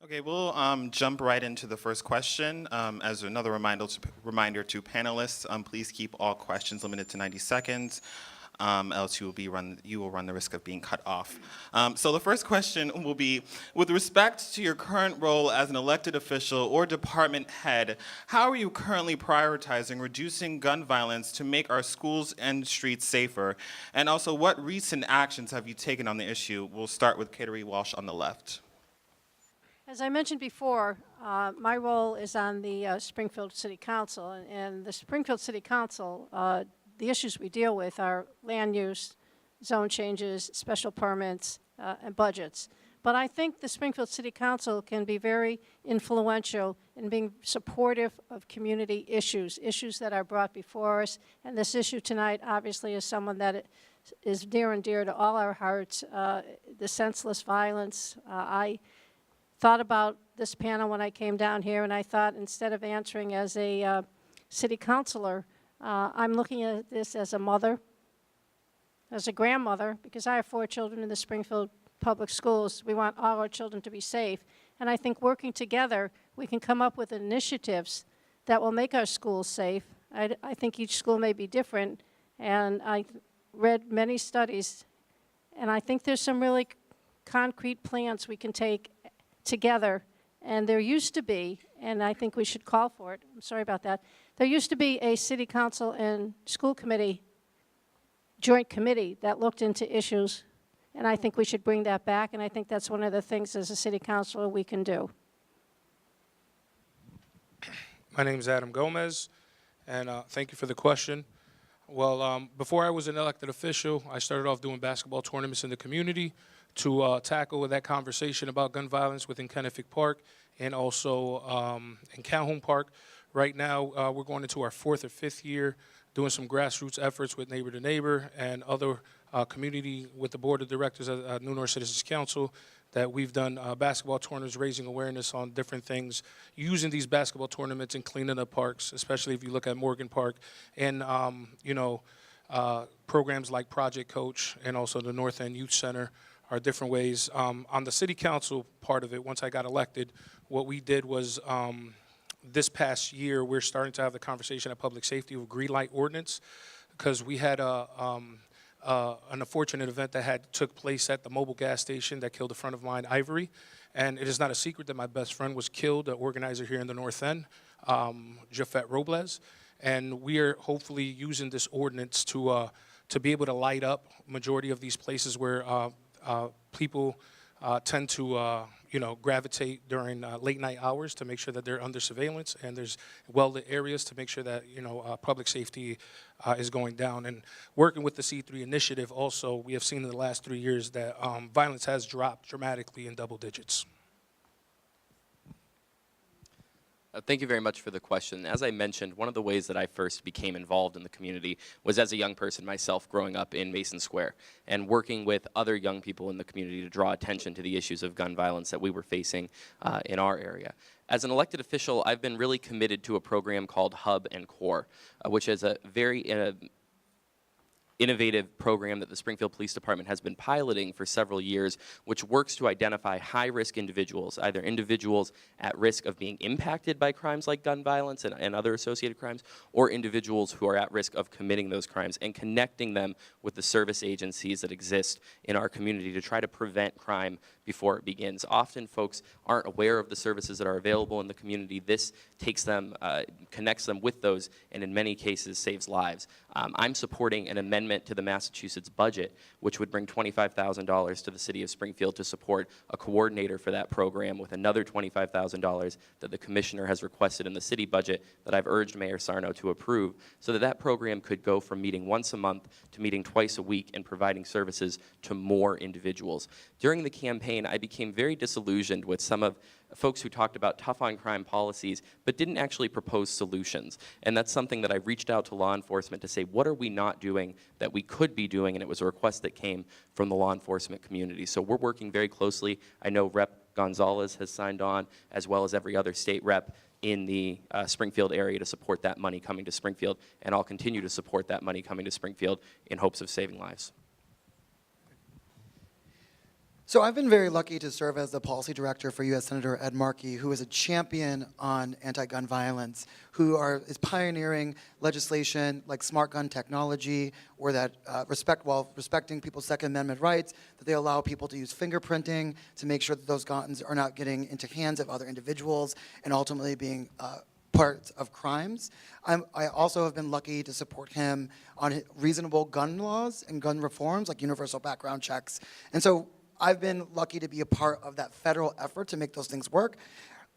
Okay, we'll jump right into the first question. As another reminder to panelists, please keep all questions limited to 90 seconds, else you will run the risk of being cut off. So the first question will be, with respect to your current role as an elected official or department head, how are you currently prioritizing reducing gun violence to make our schools and streets safer? And also, what recent actions have you taken on the issue? We'll start with Kateri Walsh on the left. As I mentioned before, my role is on the Springfield City Council, and the Springfield City Council, the issues we deal with are land use, zone changes, special permits, and budgets. But I think the Springfield City Council can be very influential in being supportive of community issues that are brought before us. And this issue tonight obviously is someone that is near and dear to all our hearts, the senseless violence. I thought about this panel when I came down here, and I thought instead of answering as a city councilor, I'm looking at this as a mother, as a grandmother, because I have 4 children in the Springfield Public Schools. We want all our children to be safe. And I think working together, we can come up with initiatives that will make our schools safe. I think each school may be different, and I read many studies, and I think there's some really concrete plans we can take together. And there used to be, and I think we should call for it, I'm sorry about that, there used to be a city council and school committee, joint committee that looked into issues, and I think we should bring that back, and I think that's one of the things as a city councilor we can do. My name is Adam Gomez, and thank you for the question. Well, before I was an elected official, I started off doing basketball tournaments in the community to tackle that conversation about gun violence within Kennefic Park and also in Calhoun Park. Right now, we're going into our 4th or 5th year doing some grassroots efforts with Neighbor to Neighbor and other community with the Board of Directors at New North Citizens Council that we've done basketball tournaments, raising awareness on different things, using these basketball tournaments and cleaning up parks, especially if you look at Morgan Park, and programs like Project Coach and also the North End Youth Center are different ways. On the city council part of it, once I got elected, what we did was this past year, we're starting to have the conversation at Public Safety with Green Light Ordinance, because we had an unfortunate event that took place at the mobile gas station that killed a friend of mine, Ivory. And it is not a secret that my best friend was killed, an organizer here in the North End, Jafet Robles. And we are hopefully using this ordinance to be able to light up majority of these places where people tend to gravitate during late night hours, to make sure that they're under surveillance, and there's well-lit areas to make sure that public safety is going down. And working with the C3 initiative also, we have seen in the last 3 years that violence has dropped dramatically in double digits. Thank you very much for the question. As I mentioned, one of the ways that I first became involved in the community was as a young person myself, growing up in Mason Square and working with other young people in the community to draw attention to the issues of gun violence that we were facing in our area. As an elected official, I've been really committed to a program called Hub and Core, which is a very innovative program that the Springfield Police Department has been piloting for several years, which works to identify high-risk individuals, either individuals at risk of being impacted by crimes like gun violence and other associated crimes, or individuals who are at risk of committing those crimes, and connecting them with the service agencies that exist in our community to try to prevent crime before it begins. Often folks aren't aware of the services that are available in the community. This takes them, connects them with those, and in many cases saves lives. I'm supporting an amendment to the Massachusetts budget, which would bring $25,000 to the city of Springfield to support a coordinator for that program, with another $25,000 that the commissioner has requested in the city budget that I've urged Mayor Sarno to approve, so that that program could go from meeting once a month to meeting twice a week and providing services to more individuals. During the campaign, I became very disillusioned with some of folks who talked about tough on crime policies but didn't actually propose solutions. And that's something that I reached out to law enforcement to say, what are we not doing that we could be doing? And it was a request that came from the law enforcement community. So we're working very closely. I know Rep. Gonzalez has signed on, as well as every other state rep in the Springfield area, to support that money coming to Springfield. And I'll continue to support that money coming to Springfield in hopes of saving lives. So I've been very lucky to serve as the policy director for U.S. Senator Ed Markey, who is a champion on anti-gun violence, is pioneering legislation like smart gun technology, or that while respecting people's Second Amendment rights, that they allow people to use fingerprinting to make sure that those guns are not getting into hands of other individuals and ultimately being parts of crimes. I also have been lucky to support him on reasonable gun laws and gun reforms like universal background checks. And so I've been lucky to be a part of that federal effort to make those things work.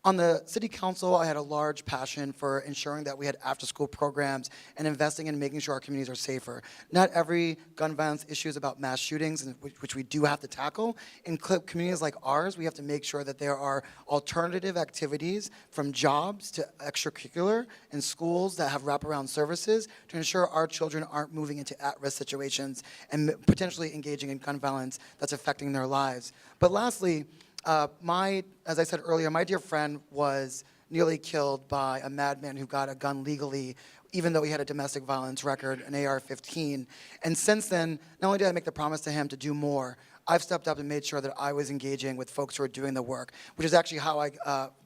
On the city council, I had a large passion for ensuring that we had after-school programs and investing in making sure our communities are safer. Not every gun violence issue is about mass shootings, which we do have to tackle. In communities like ours, we have to make sure that there are alternative activities, from jobs to extracurricular, in schools that have wraparound services to ensure our children aren't moving into at-risk situations and potentially engaging in gun violence that's affecting their lives. But lastly, as I said earlier, my dear friend was nearly killed by a madman who got a gun legally, even though he had a domestic violence record, an AR-15. And since then, not only did I make the promise to him to do more, I've stepped up and made sure that I was engaging with folks who are doing the work, which is actually how I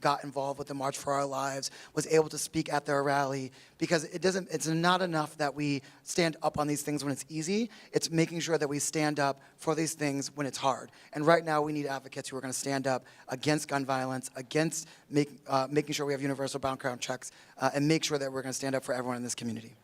got involved with the March for Our Lives, was able to speak at their rally, because it's not enough that we stand up on these things when it's easy. It's making sure that we stand up for these things when it's hard. And right now we need advocates who are going to stand up against gun violence, against making sure we have universal background checks, and make sure that we're going to stand up for everyone in this community.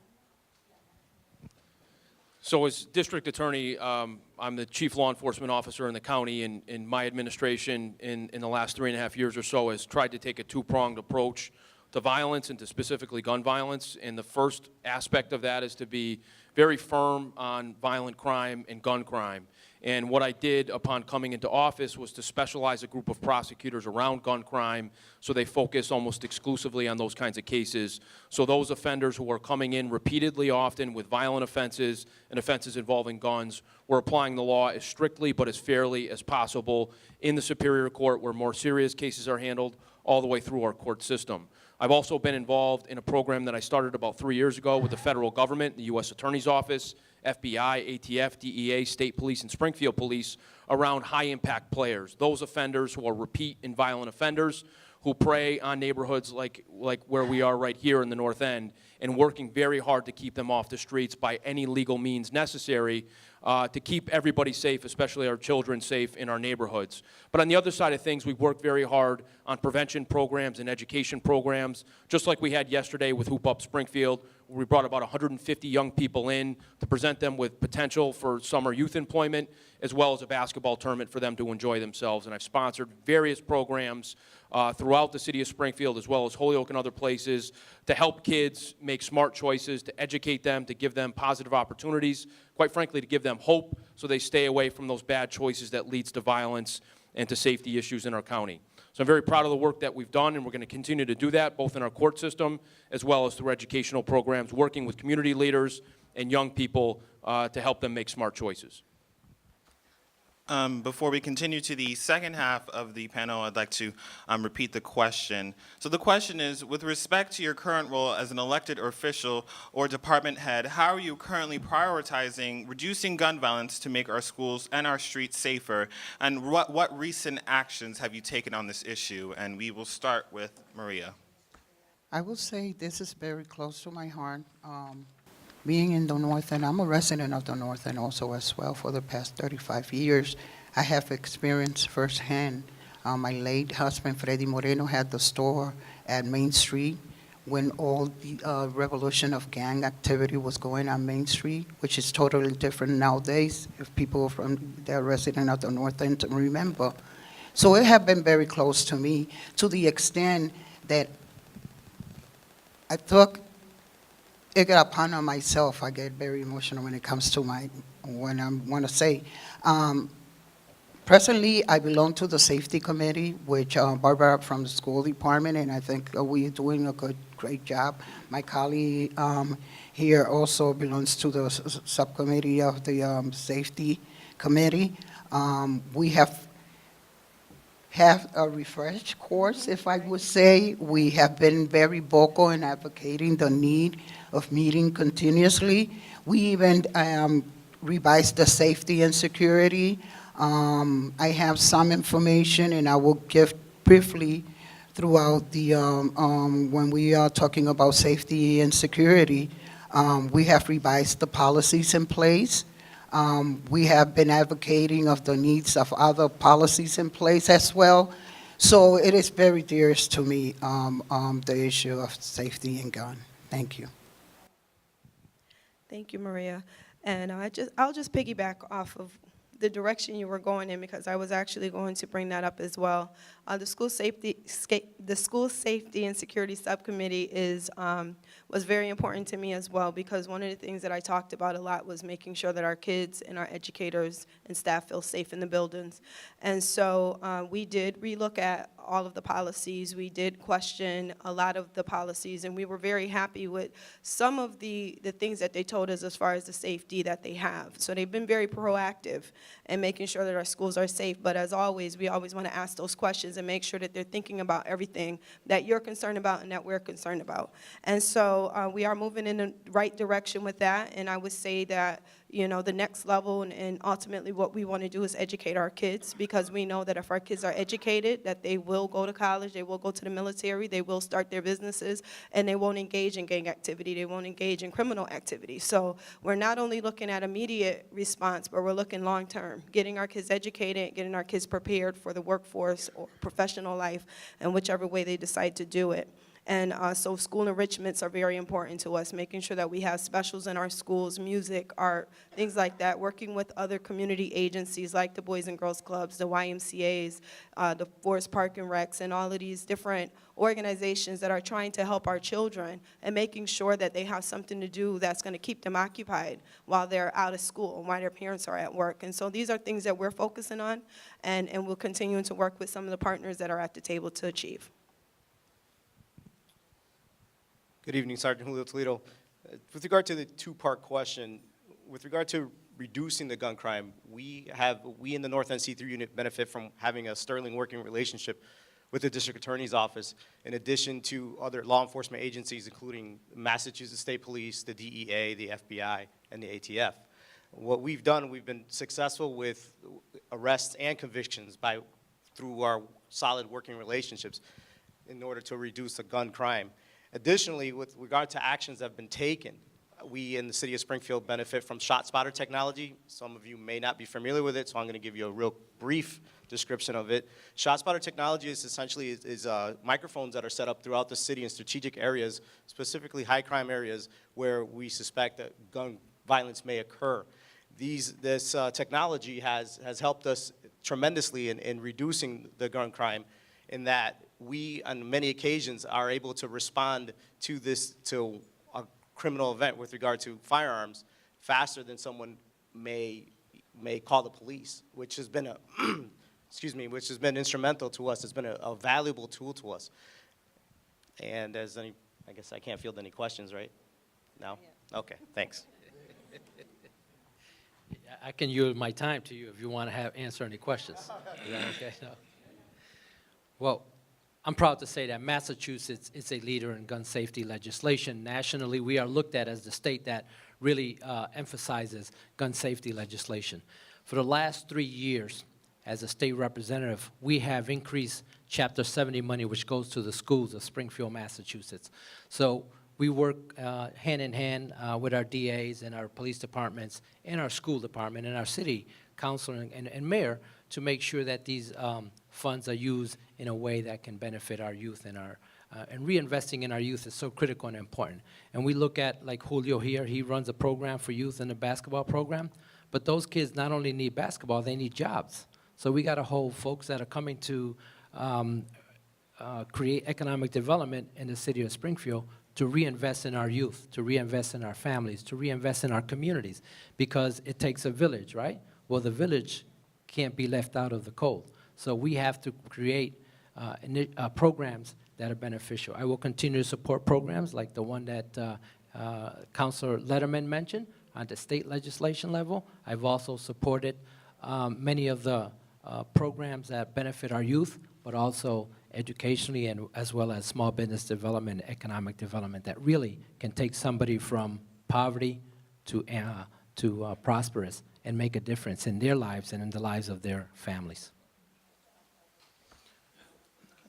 So as district attorney, I'm the chief law enforcement officer in the county, and in my administration in the last 3.5 years or so has tried to take a two-pronged approach to violence and to specifically gun violence. And the first aspect of that is to be very firm on violent crime and gun crime. And what I did upon coming into office was to specialize a group of prosecutors around gun crime so they focus almost exclusively on those kinds of cases. So those offenders who are coming in repeatedly often with violent offenses and offenses involving guns, we're applying the law as strictly but as fairly as possible in the Superior Court, where more serious cases are handled, all the way through our court system. I've also been involved in a program that I started about 3 years ago with the federal government, the U.S. Attorney's Office, FBI, ATF, DEA, State Police, and Springfield Police around high-impact players, those offenders who are repeat and violent offenders who prey on neighborhoods like where we are right here in the North End, and working very hard to keep them off the streets by any legal means necessary to keep everybody safe, especially our children safe in our neighborhoods. But on the other side of things, we've worked very hard on prevention programs and education programs, just like we had yesterday with Hoop Up Springfield, where we brought about 150 young people in to present them with potential for summer youth employment, as well as a basketball tournament for them to enjoy themselves. And I've sponsored various programs throughout the city of Springfield, as well as Holyoke and other places, to help kids make smart choices, to educate them, to give them positive opportunities, quite frankly, to give them hope so they stay away from those bad choices that leads to violence and to safety issues in our county. So I'm very proud of the work that we've done, and we're going to continue to do that, both in our court system as well as through educational programs, working with community leaders and young people to help them make smart choices. Before we continue to the second half of the panel, I'd like to repeat the question. So the question is, with respect to your current role as an elected official or department head, how are you currently prioritizing reducing gun violence to make our schools and our streets safer? And what recent actions have you taken on this issue? And we will start with Maria. I will say this is very close to my heart. Being in the North End, I'm a resident of the North End also as well for the past 35 years. I have experienced firsthand. My late husband, Freddy Moreno, had the store at Main Street when all the revolution of gang activity was going on Main Street, which is totally different nowadays if people from the resident of the North End remember. So it has been very close to me, to the extent that I took it upon myself. I get very emotional when it comes to when I want to say. Presently, I belong to the safety committee, which Barbara from the school department, and I think we're doing a great job. My colleague here also belongs to the subcommittee of the safety committee. We have a refresh course, if I would say. We have been very vocal in advocating the need of meeting continuously. We even revised the safety and security I have some information, and I will give briefly throughout the, when we are talking about safety and security. We have revised the policies in place. We have been advocating of the needs of other policies in place as well. So it is very dear to me, the issue of safety and gun. Thank you. Thank you, Maria. And I'll just piggyback off of the direction you were going in, because I was actually going to bring that up as well. The school safety and security subcommittee was very important to me as well, because one of the things that I talked about a lot was making sure that our kids and our educators and staff feel safe in the buildings. And so we did relook at all of the policies. We did question a lot of the policies, and we were very happy with some of the things that they told us as far as the safety that they have. So they've been very proactive in making sure that our schools are safe. But as always, we always want to ask those questions and make sure that they're thinking about everything that you're concerned about and that we're concerned about. And so we are moving in the right direction with that. And I would say that, you know, the next level and ultimately what we want to do is educate our kids, because we know that if our kids are educated, that they will go to college, they will go to the military, they will start their businesses, and they won't engage in gang activity, they won't engage in criminal activity. So we're not only looking at immediate response, but we're looking long term, getting our kids educated, getting our kids prepared for the workforce or professional life, and whichever way they decide to do it. And so school enrichments are very important to us, making sure that we have specials in our schools, music, art, things like that, working with other community agencies like the Boys and Girls Clubs, the YMCAs, the Forest Park and Recs, and all of these different organizations that are trying to help our children and making sure that they have something to do that's going to keep them occupied while they're out of school and while their parents are at work. And so these are things that we're focusing on, and we'll continue to work with some of the partners that are at the table to achieve. Good evening, Sergeant Julio Toledo. With regard to the two-part question, with regard to reducing the gun crime, we in the North End C3 unit benefit from having a sterling working relationship with the District Attorney's Office, in addition to other law enforcement agencies, including Massachusetts State Police, the DEA, the FBI, and the ATF. What we've done, we've been successful with arrests and convictions through our solid working relationships in order to reduce the gun crime. Additionally, with regard to actions that have been taken, we in the city of Springfield benefit from shot spotter technology. Some of you may not be familiar with it, so I'm going to give you a real brief description of it. Shot spotter technology is essentially microphones that are set up throughout the city in strategic areas, specifically high crime areas where we suspect that gun violence may occur. This technology has helped us tremendously in reducing the gun crime, in that we, on many occasions, are able to respond to a criminal event with regard to firearms faster than someone may call the police, which has been which has been instrumental to us. It's been a valuable tool to us. And I guess I can't field any questions, right? No? Okay, thanks. I can yield my time to you if you want to answer any questions. Is that okay? No. Well, I'm proud to say that Massachusetts is a leader in gun safety legislation. Nationally, we are looked at as the state that really emphasizes gun safety legislation. For the last 3 years, as a state representative, we have increased Chapter 70 money, which goes to the schools of Springfield, Massachusetts. So we work hand in hand with our DAs and our police departments and our school department and our city council and mayor to make sure that these funds are used in a way that can benefit our youth and reinvesting in our youth is so critical and important. And we look at, like Julio here, he runs a program for youth in the basketball program, but those kids not only need basketball, they need jobs. So we got to hold folks that are coming to create economic development in the city of Springfield to reinvest in our youth, to reinvest in our families, to reinvest in our communities, because it takes a village, right? Well, the village can't be left out of the cold. So we have to create programs that are beneficial. I will continue to support programs like the one that Councilor Lederman mentioned on the state legislation level. I've also supported many of the programs that benefit our youth, but also educationally and as well as small business development, economic development that really can take somebody from poverty to to prosperous and make a difference in their lives and in the lives of their families.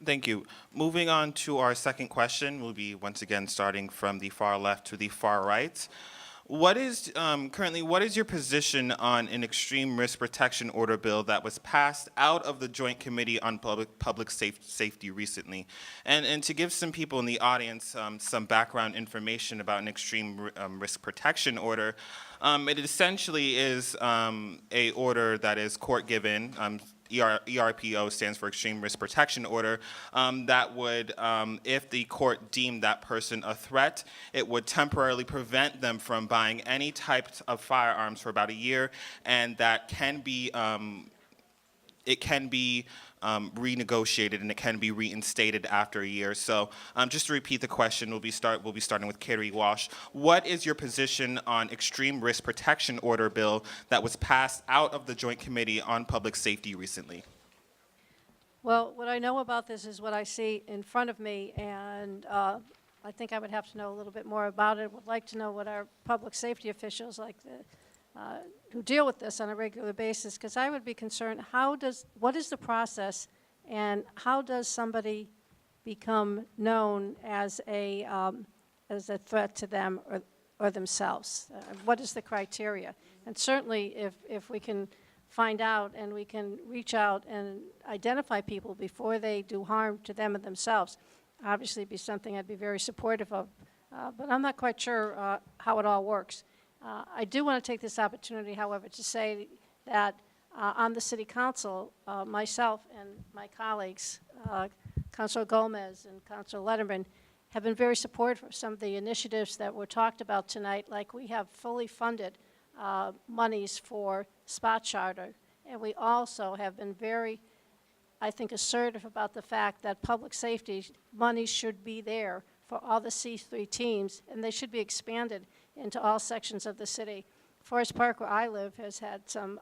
Thank you. Moving on to our second question, we'll be once again starting from the far left to the far right. What is your position on an extreme risk protection order bill that was passed out of the Joint Committee on Public Safety recently? And to give some people in the audience some background information about an extreme risk protection order, it essentially is a order that is court-given. ERPO stands for Extreme Risk Protection Order, that would, if the court deemed that person a threat, it would temporarily prevent them from buying any type of firearms for about a year, and that can be, it can be renegotiated and it can be reinstated after a year. So just to repeat the question, we'll be starting with Kateri Walsh. What is your position on Extreme Risk Protection Order bill that was passed out of the Joint Committee on Public Safety recently? Well, what I know about this is what I see in front of me, and I think I would have to know a little bit more about it. Would like to know what our public safety officials, like who deal with this on a regular basis, because I would be concerned, what is the process, and how does somebody become known as a threat to them or themselves? What is the criteria? And certainly, if we can find out and we can reach out and identify people before they do harm to them and themselves, obviously it'd be something I'd be very supportive of. But I'm not quite sure how it all works. I do want to take this opportunity, however, to say that on the City Council, myself and my colleagues, Councilor Gomez and Councilor Lederman, have been very supportive of some of the initiatives that were talked about tonight, like we have fully funded monies for Spot Charter, and we also have been very, I think, assertive about the fact that public safety money should be there for all the C3 teams, and they should be expanded into all sections of the city. Forest Park, where I live, has had some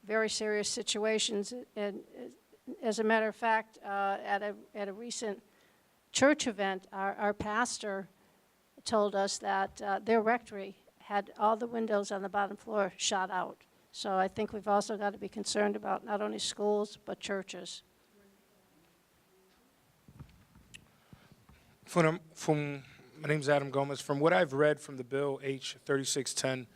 very serious situations, and as a matter of fact, at a recent church event, our pastor told us that their rectory had all the windows on the bottom floor shot out. So I think we've also got to be concerned about not only schools, but churches. My name's Adam Gomez. From what I've read from the bill H 3610,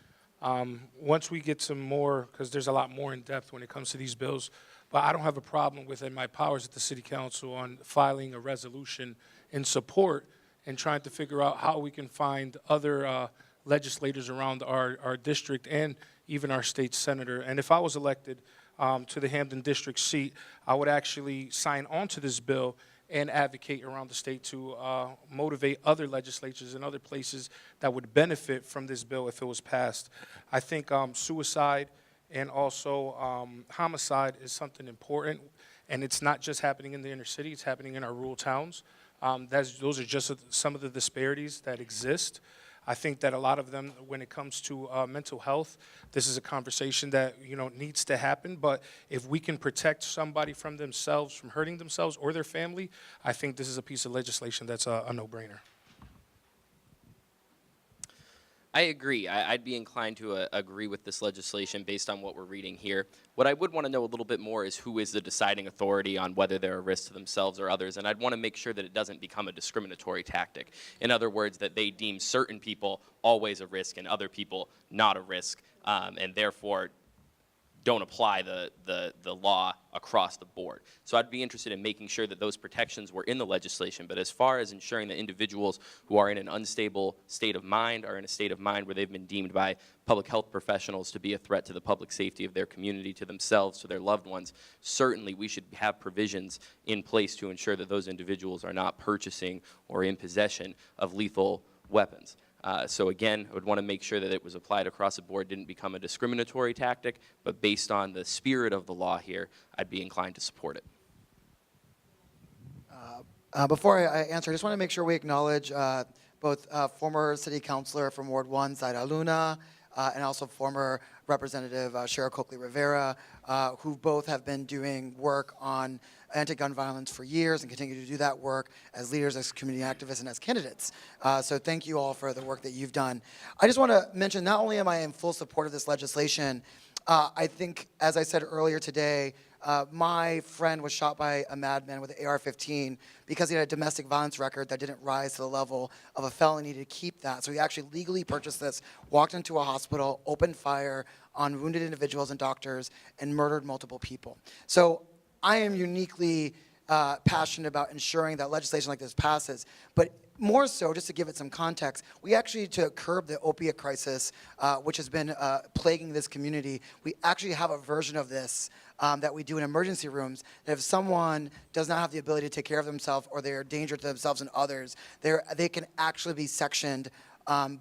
once we get some more, because there's a lot more in depth when it comes to these bills, but I don't have a problem within my powers at the City Council on filing a resolution in support and trying to figure out how we can find other legislators around our district and even our state senator. And if I was elected to the Hampden district seat, I would actually sign on to this bill and advocate around the state to motivate other legislatures in other places that would benefit from this bill if it was passed. I think suicide and also homicide is something important, and it's not just happening in the inner city, it's happening in our rural towns. Those are just some of the disparities that exist. I think that a lot of them, when it comes to mental health, this is a conversation that needs to happen. But if we can protect somebody from themselves, from hurting themselves or their family, I think this is a piece of legislation that's a no-brainer. I agree. I'd be inclined to agree with this legislation based on what we're reading here. What I would want to know a little bit more is who is the deciding authority on whether they're a risk to themselves or others, and I'd want to make sure that it doesn't become a discriminatory tactic. In other words, that they deem certain people always a risk and other people not a risk, and therefore don't apply the law across the board. So I'd be interested in making sure that those protections were in the legislation. But as far as ensuring that individuals who are in an unstable state of mind are in a state of mind where they've been deemed by public health professionals to be a threat to the public safety of their community, to themselves, to their loved ones, certainly we should have provisions in place to ensure that those individuals are not purchasing or in possession of lethal weapons. So again, I would want to make sure that it was applied across the board, didn't become a discriminatory tactic, but based on the spirit of the law here, I'd be inclined to support it. Before I answer, I just want to make sure we acknowledge both former city councilor from Ward 1, Zaida Luna, and also former Representative Cheryl Coakley-Rivera, who both have been doing work on anti-gun violence for years and continue to do that work as leaders, as community activists, and as candidates. So thank you all for the work that you've done. I just want to mention, not only am I in full support of this legislation, I think, as I said earlier today, my friend was shot by a madman with an AR-15 because he had a domestic violence record that didn't rise to the level of a felony to keep that. So he actually legally purchased this, walked into a hospital, opened fire on wounded individuals and doctors, and murdered multiple people. So I am uniquely passionate about ensuring that legislation like this passes. But more so, just to give it some context, we actually, to curb the opiate crisis, which has been plaguing this community, we actually have a version of this that we do in emergency rooms, that if someone does not have the ability to take care of themselves or they're a danger to themselves and others, they can actually be sectioned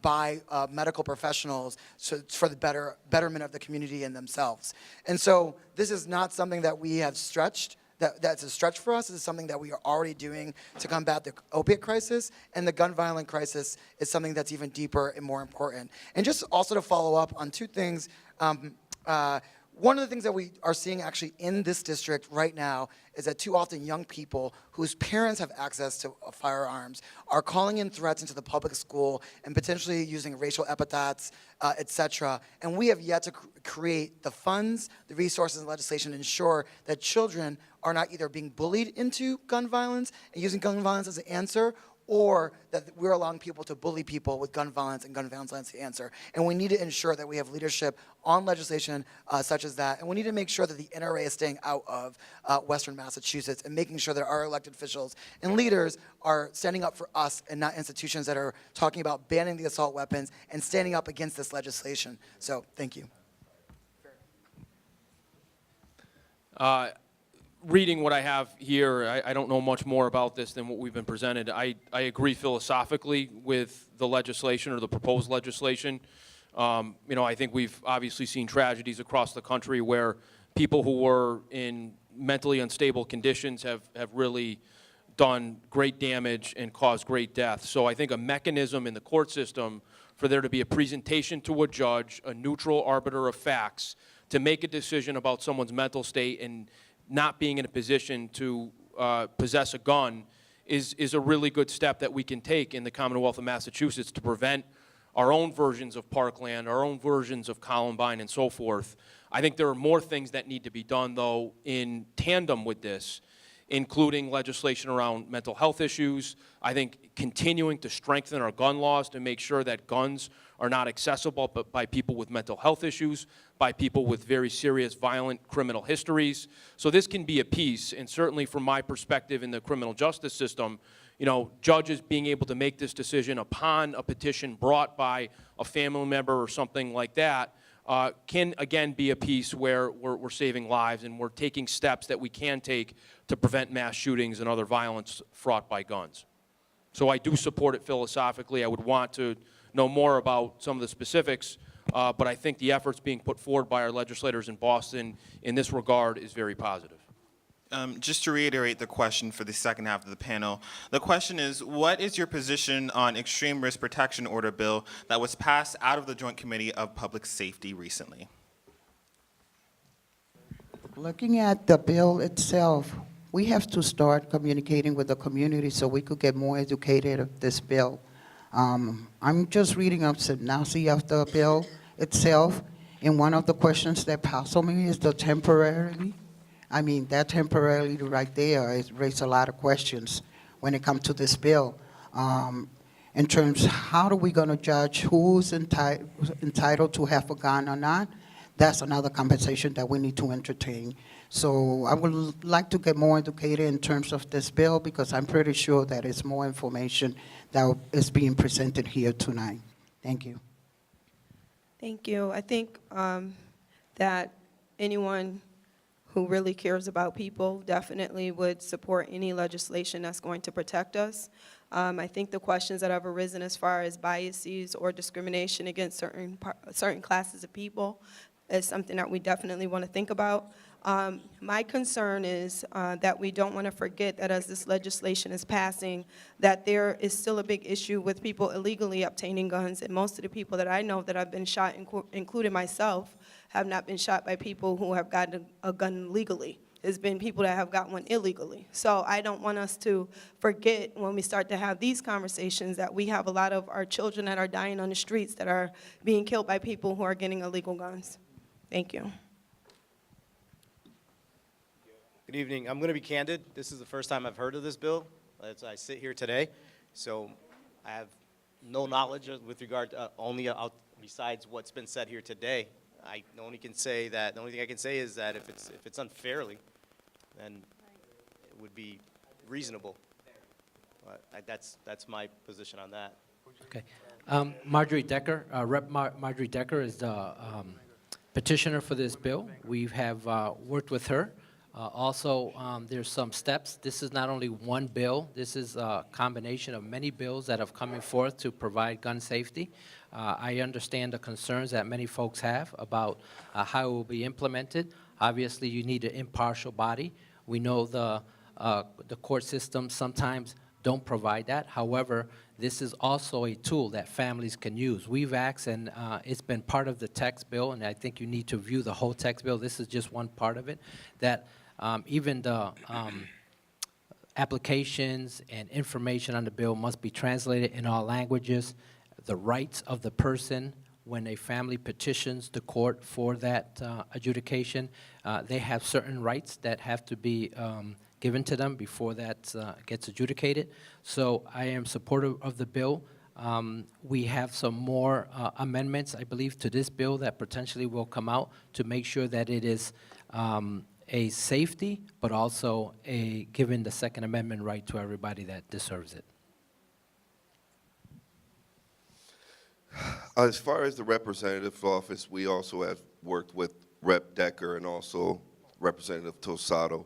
by medical professionals, so it's for the betterment of the community and themselves. And so this is not something that we have stretched, that's a stretch for us. This is something that we are already doing to combat the opiate crisis, and the gun violence crisis is something that's even deeper and more important. And just also to follow up on two things, one of the things that we are seeing actually in this district right now is that too often young people whose parents have access to firearms are calling in threats into the public school and potentially using racial epithets, et cetera. And we have yet to create the funds, the resources, and legislation to ensure that children are not either being bullied into gun violence and using gun violence as an answer, or that we're allowing people to bully people with gun violence and gun violence as the answer. And we need to ensure that we have leadership on legislation such as that. And we need to make sure that the NRA is staying out of Western Massachusetts and making sure that our elected officials and leaders are standing up for us and not institutions that are talking about banning the assault weapons and standing up against this legislation. So thank you. Reading what I have here, I don't know much more about this than what we've been presented. I agree philosophically with the legislation or the proposed legislation. I think we've obviously seen tragedies across the country where people who were in mentally unstable conditions have really done great damage and caused great death. So I think a mechanism in the court system for there to be a presentation to a judge, a neutral arbiter of facts, to make a decision about someone's mental state and not being in a position to possess a gun is a really good step that we can take in the Commonwealth of Massachusetts to prevent our own versions of Parkland, our own versions of Columbine, and so forth. I think there are more things that need to be done, though, in tandem with this, including legislation around mental health issues. I think continuing to strengthen our gun laws to make sure that guns are not accessible but by people with mental health issues, by people with very serious violent criminal histories. So this can be a piece, and certainly from my perspective in the criminal justice system, judges being able to make this decision upon a petition brought by a family member or something like that can, again, be a piece where we're saving lives and we're taking steps that we can take to prevent mass shootings and other violence fraught by guns. So I do support it philosophically. I would want to know more about some of the specifics, but I think the efforts being put forward by our legislators in Boston in this regard is very positive. Just to reiterate the question for the second half of the panel, the question is, what is your position on extreme risk protection order bill that was passed out of the Joint Committee of Public Safety recently? Looking at the bill itself, we have to start communicating with the community so we could get more educated of this bill. I'm just reading up synopsis of the bill itself, and one of the questions that passed on me is the temporarily. I mean, that temporarily right there, it raised a lot of questions when it comes to this bill. In terms, how are we going to judge who's entitled to have a gun or not? That's another conversation that we need to entertain. So I would like to get more educated in terms of this bill because I'm pretty sure that it's more information that is being presented here tonight. Thank you. Thank you. I think that anyone who really cares about people definitely would support any legislation that's going to protect us. I think the questions that have arisen as far as biases or discrimination against certain classes of people is something that we definitely want to think about. My concern is that we don't want to forget that as this legislation is passing, that there is still a big issue with people illegally obtaining guns, and most of the people that I know that have been shot, including myself, have not been shot by people who have gotten a gun legally. It's been people that have got one illegally. So I don't want us to forget when we start to have these conversations that we have a lot of our children that are dying on the streets that are being killed by people who are getting illegal guns. Thank you. Good evening. I'm going to be candid. This is the first time I've heard of this bill as I sit here today. So I have no knowledge with regard to besides what's been said here today. The only thing I can say is that if it's unfairly, then it would be reasonable. But that's my position on that. Okay. Marjorie Decker, Rep. Marjorie Decker is the petitioner for this bill. We have worked with her. Also, there's some steps. This is not only one bill. This is a combination of many bills that have coming forth to provide gun safety. I understand the concerns that many folks have about how it will be implemented. Obviously, you need an impartial body. We know the court system sometimes don't provide that. However, this is also a tool that families can use. We've asked, and it's been part of the text bill, and I think you need to view the whole text bill. This is just one part of it, that even the applications and information on the bill must be translated in all languages. The rights of the person when a family petitions the court for that adjudication, they have certain rights that have to be given to them before that gets adjudicated. So I am supportive of the bill. We have some more amendments, I believe, to this bill that potentially will come out to make sure that it is a safety, but also giving the Second Amendment right to everybody that deserves it. As far as the representative office, we also have worked with Rep. Decker and also Representative Tosado.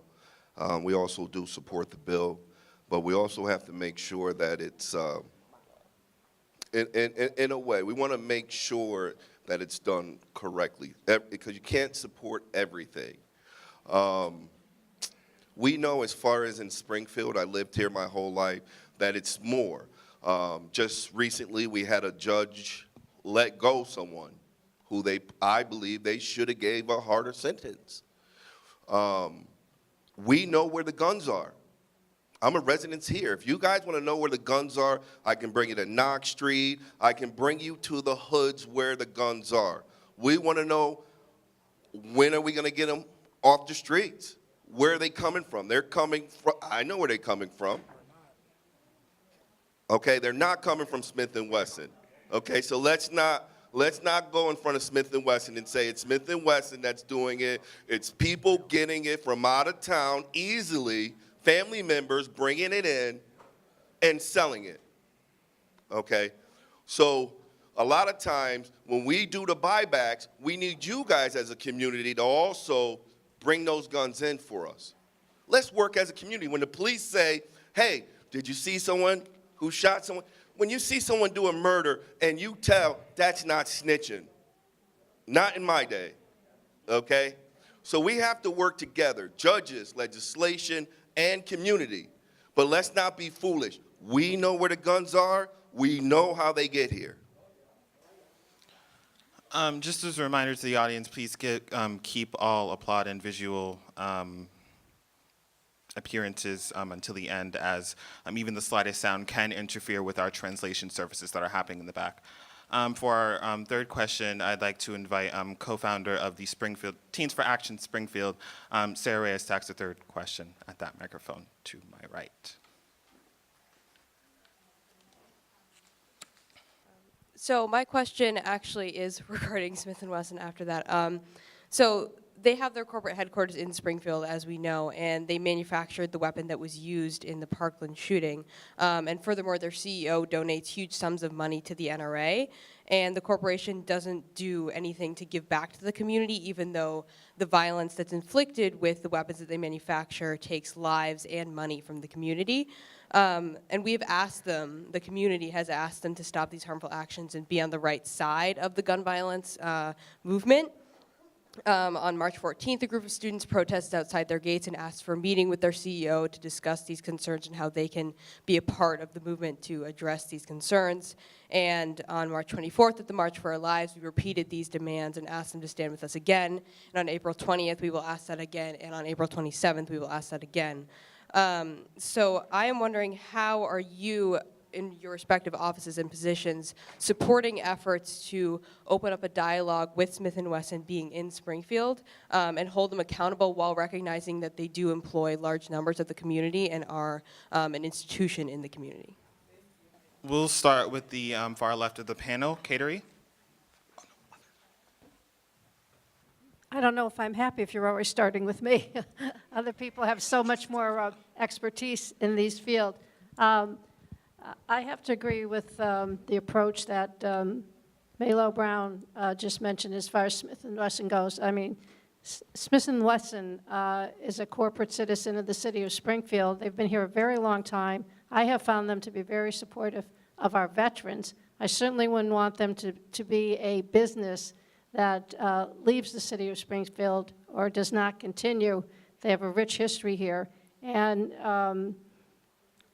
We also do support the bill, but we also have to make sure that it's, in a way, we want to make sure that it's done correctly, because you can't support everything. We know, as far as in Springfield, I lived here my whole life, that it's more. Just recently, we had a judge let go someone who I believe they should have gave a harder sentence. We know where the guns are. I'm a resident here. If you guys want to know where the guns are, I can bring you to Knox Street. I can bring you to the hoods where the guns are. We want to know, when are we going to get them off the streets? Where are they coming from? They're coming from, I know where they're coming from. Okay, they're not coming from Smith & Wesson. Okay, so let's not go in front of Smith & Wesson and say it's Smith & Wesson that's doing it. It's people getting it from out of town easily, family members bringing it in and selling it. Okay, so a lot of times when we do the buybacks, we need you guys as a community to also bring those guns in for us. Let's work as a community. When the police say, hey, did you see someone who shot someone? When you see someone do a murder and you tell, that's not snitching. Not in my day, okay? So we have to work together, judges, legislation, and community. But let's not be foolish. We know where the guns are. We know how they get here. Just as a reminder to the audience, please keep all applaud and visual appearances until the end, as even the slightest sound can interfere with our translation services that are happening in the back. For our third question, I'd like to invite co-founder of the Springfield Teens for Action Springfield, Sarah Reyes, to ask the third question at that microphone to my right. So my question actually is regarding Smith & Wesson after that. So they have their corporate headquarters in Springfield, as we know, and they manufactured the weapon that was used in the Parkland shooting. And furthermore, their CEO donates huge sums of money to the NRA, and the corporation doesn't do anything to give back to the community, even though the violence that's inflicted with the weapons that they manufacture takes lives and money from the community. And we've asked them, the community has asked them to stop these harmful actions and be on the right side of the gun violence movement. On March 14th, a group of students protested outside their gates and asked for a meeting with their CEO to discuss these concerns and how they can be a part of the movement to address these concerns. And on March 24th at the March for Our Lives, we repeated these demands and asked them to stand with us again. And on April 20th, we will ask that again. And on April 27th, we will ask that again. So I am wondering, how are you, in your respective offices and positions, supporting efforts to open up a dialogue with Smith & Wesson being in Springfield and hold them accountable while recognizing that they do employ large numbers of the community and are an institution in the community? We'll start with the far left of the panel. Kateri? I don't know if I'm happy if you're always starting with me. Other people have so much more expertise in these fields. I have to agree with the approach that Malo Brown just mentioned as far as Smith & Wesson goes. I mean, Smith & Wesson is a corporate citizen of the city of Springfield. They've been here a very long time. I have found them to be very supportive of our veterans. I certainly wouldn't want them to be a business that leaves the city of Springfield or does not continue. They have a rich history here. And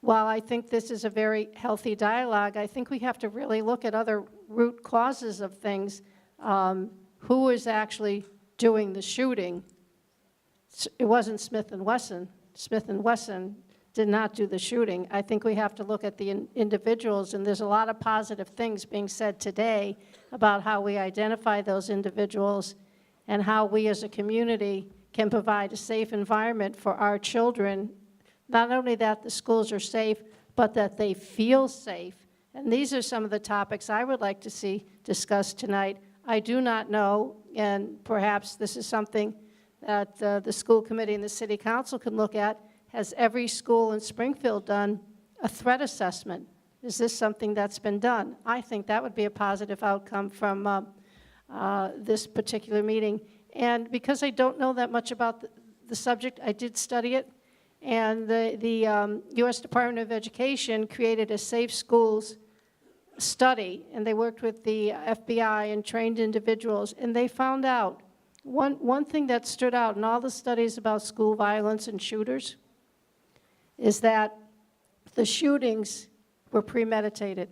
while I think this is a very healthy dialogue, I think we have to really look at other root causes of things. Who is actually doing the shooting? It wasn't Smith & Wesson. Smith & Wesson did not do the shooting. I think we have to look at the individuals, and there's a lot of positive things being said today about how we identify those individuals and how we as a community can provide a safe environment for our children. Not only that the schools are safe, but that they feel safe. And these are some of the topics I would like to see discussed tonight. I do not know, and perhaps this is something that the school committee and the city council can look at. Has every school in Springfield done a threat assessment? Is this something that's been done? I think that would be a positive outcome from this particular meeting. And because I don't know that much about the subject, I did study it. And the U.S. Department of Education created a Safe Schools study, and they worked with the FBI and trained individuals, and they found out one thing that stood out in all the studies about school violence and shooters is that the shootings were premeditated.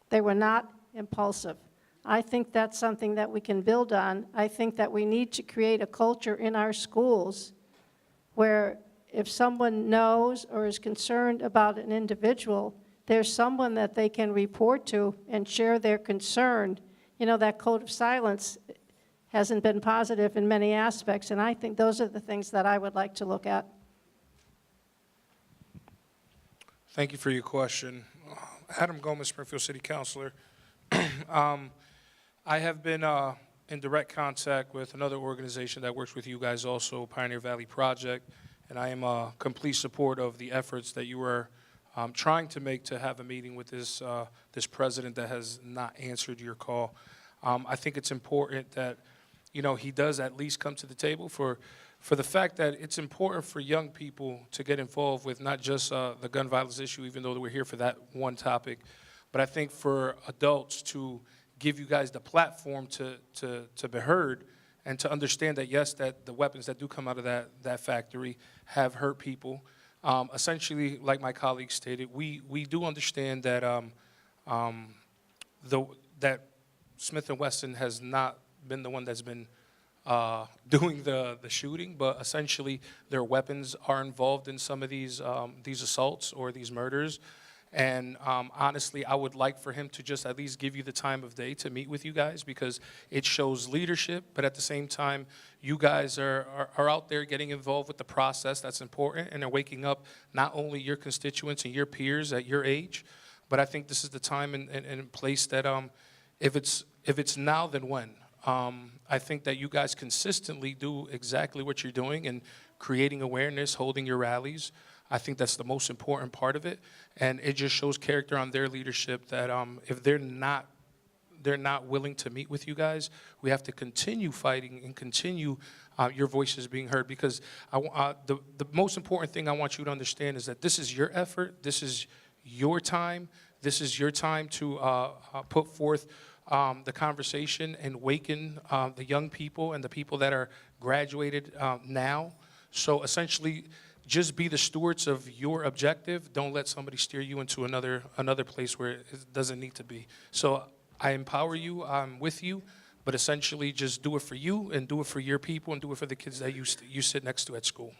They were not impulsive. I think that's something that we can build on. I think that we need to create a culture in our schools where if someone knows or is concerned about an individual, there's someone that they can report to and share their concern. You know, that code of silence hasn't been positive in many aspects, and I think those are the things that I would like to look at. Thank you for your question. Adam Gomez, Springfield City Councilor. I have been in direct contact with another organization that works with you guys also, Pioneer Valley Project, and I am complete support of the efforts that you were trying to make to have a meeting with this president that has not answered your call. I think it's important that, you know, he does at least come to the table for the fact that it's important for young people to get involved with not just the gun violence issue, even though we're here for that one topic, but I think for adults to give you guys the platform to be heard and to understand that, yes, that the weapons that do come out of that factory have hurt people. Essentially, like my colleague stated, we do understand that that Smith & Wesson has not been the one that's been doing the shooting, but essentially their weapons are involved in some of these assaults or these murders. And honestly, I would like for him to just at least give you the time of day to meet with you guys, because it shows leadership, but at the same time, you guys are out there getting involved with the process. That's important, and are waking up not only your constituents and your peers at your age, but I think this is the time and place that if it's now, then when. I think that you guys consistently do exactly what you're doing and creating awareness, holding your rallies. I think that's the most important part of it, and it just shows character on their leadership that if they're not willing to meet with you guys, we have to continue fighting and continue your voices being heard, because the most important thing I want you to understand is that this is your effort, this is your time to put forth the conversation and waken the young people and the people that are graduated now. So essentially, just be the stewards of your objective. Don't let somebody steer you into another place where it doesn't need to be. So I empower you, I'm with you, but essentially just do it for you and do it for your people and do it for the kids that you sit next to at school.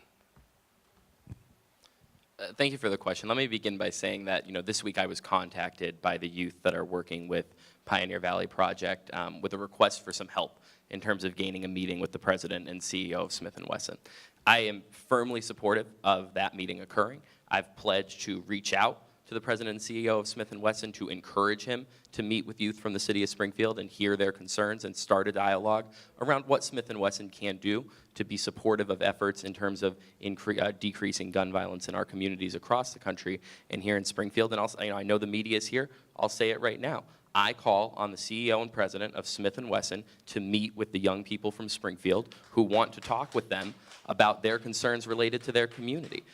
Thank you for the question. Let me begin by saying that, this week I was contacted by the youth that are working with Pioneer Valley Project with a request for some help in terms of gaining a meeting with the president and CEO of Smith & Wesson. I am firmly supportive of that meeting occurring. I've pledged to reach out to the president and CEO of Smith & Wesson to encourage him to meet with youth from the city of Springfield and hear their concerns and start a dialogue around what Smith & Wesson can do to be supportive of efforts in terms of decreasing gun violence in our communities across the country and here in Springfield. And also, I know the media is here. I'll say it right now. I call on the CEO and president of Smith & Wesson to meet with the young people from Springfield who want to talk with them about their concerns related to their community.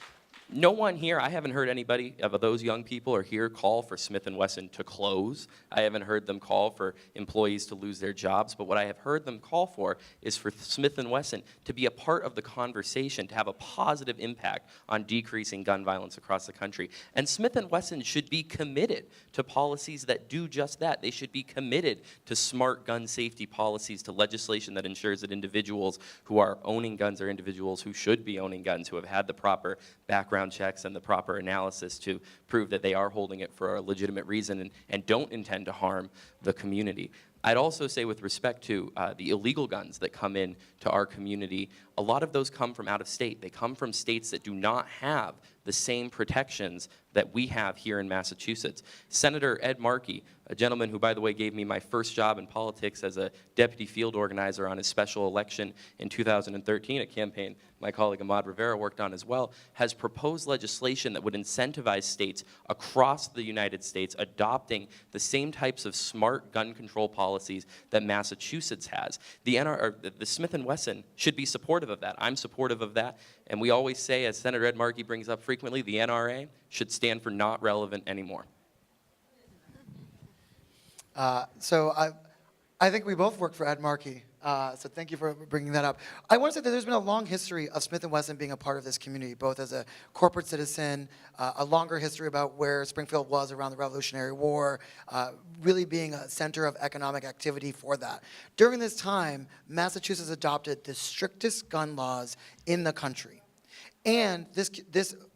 No one here, I haven't heard anybody of those young people or here call for Smith & Wesson to close. I haven't heard them call for employees to lose their jobs, but what I have heard them call for is for Smith & Wesson to be a part of the conversation, to have a positive impact on decreasing gun violence across the country. And Smith & Wesson should be committed to policies that do just that. They should be committed to smart gun safety policies, to legislation that ensures that individuals who are owning guns are individuals who should be owning guns, who have had the proper background checks and the proper analysis to prove that they are holding it for a legitimate reason and don't intend to harm the community. I'd also say with respect to the illegal guns that come in to our community, a lot of those come from out of state. They come from states that do not have the same protections that we have here in Massachusetts. Senator Ed Markey, a gentleman who, by the way, gave me my first job in politics as a deputy field organizer on his special election in 2013, a campaign my colleague Rivera worked on as well, has proposed legislation that would incentivize states across the United States adopting the same types of smart gun control policies that Massachusetts has. The Smith & Wesson should be supportive of that. I'm supportive of that. And we always say, as Senator Ed Markey brings up frequently, the NRA should stand for not relevant anymore. So I think we both work for Ed Markey. So thank you for bringing that up. I want to say that there's been a long history of Smith & Wesson being a part of this community, both as a corporate citizen, a longer history about where Springfield was around the Revolutionary War, really being a center of economic activity for that. During this time, Massachusetts adopted the strictest gun laws in the country. And this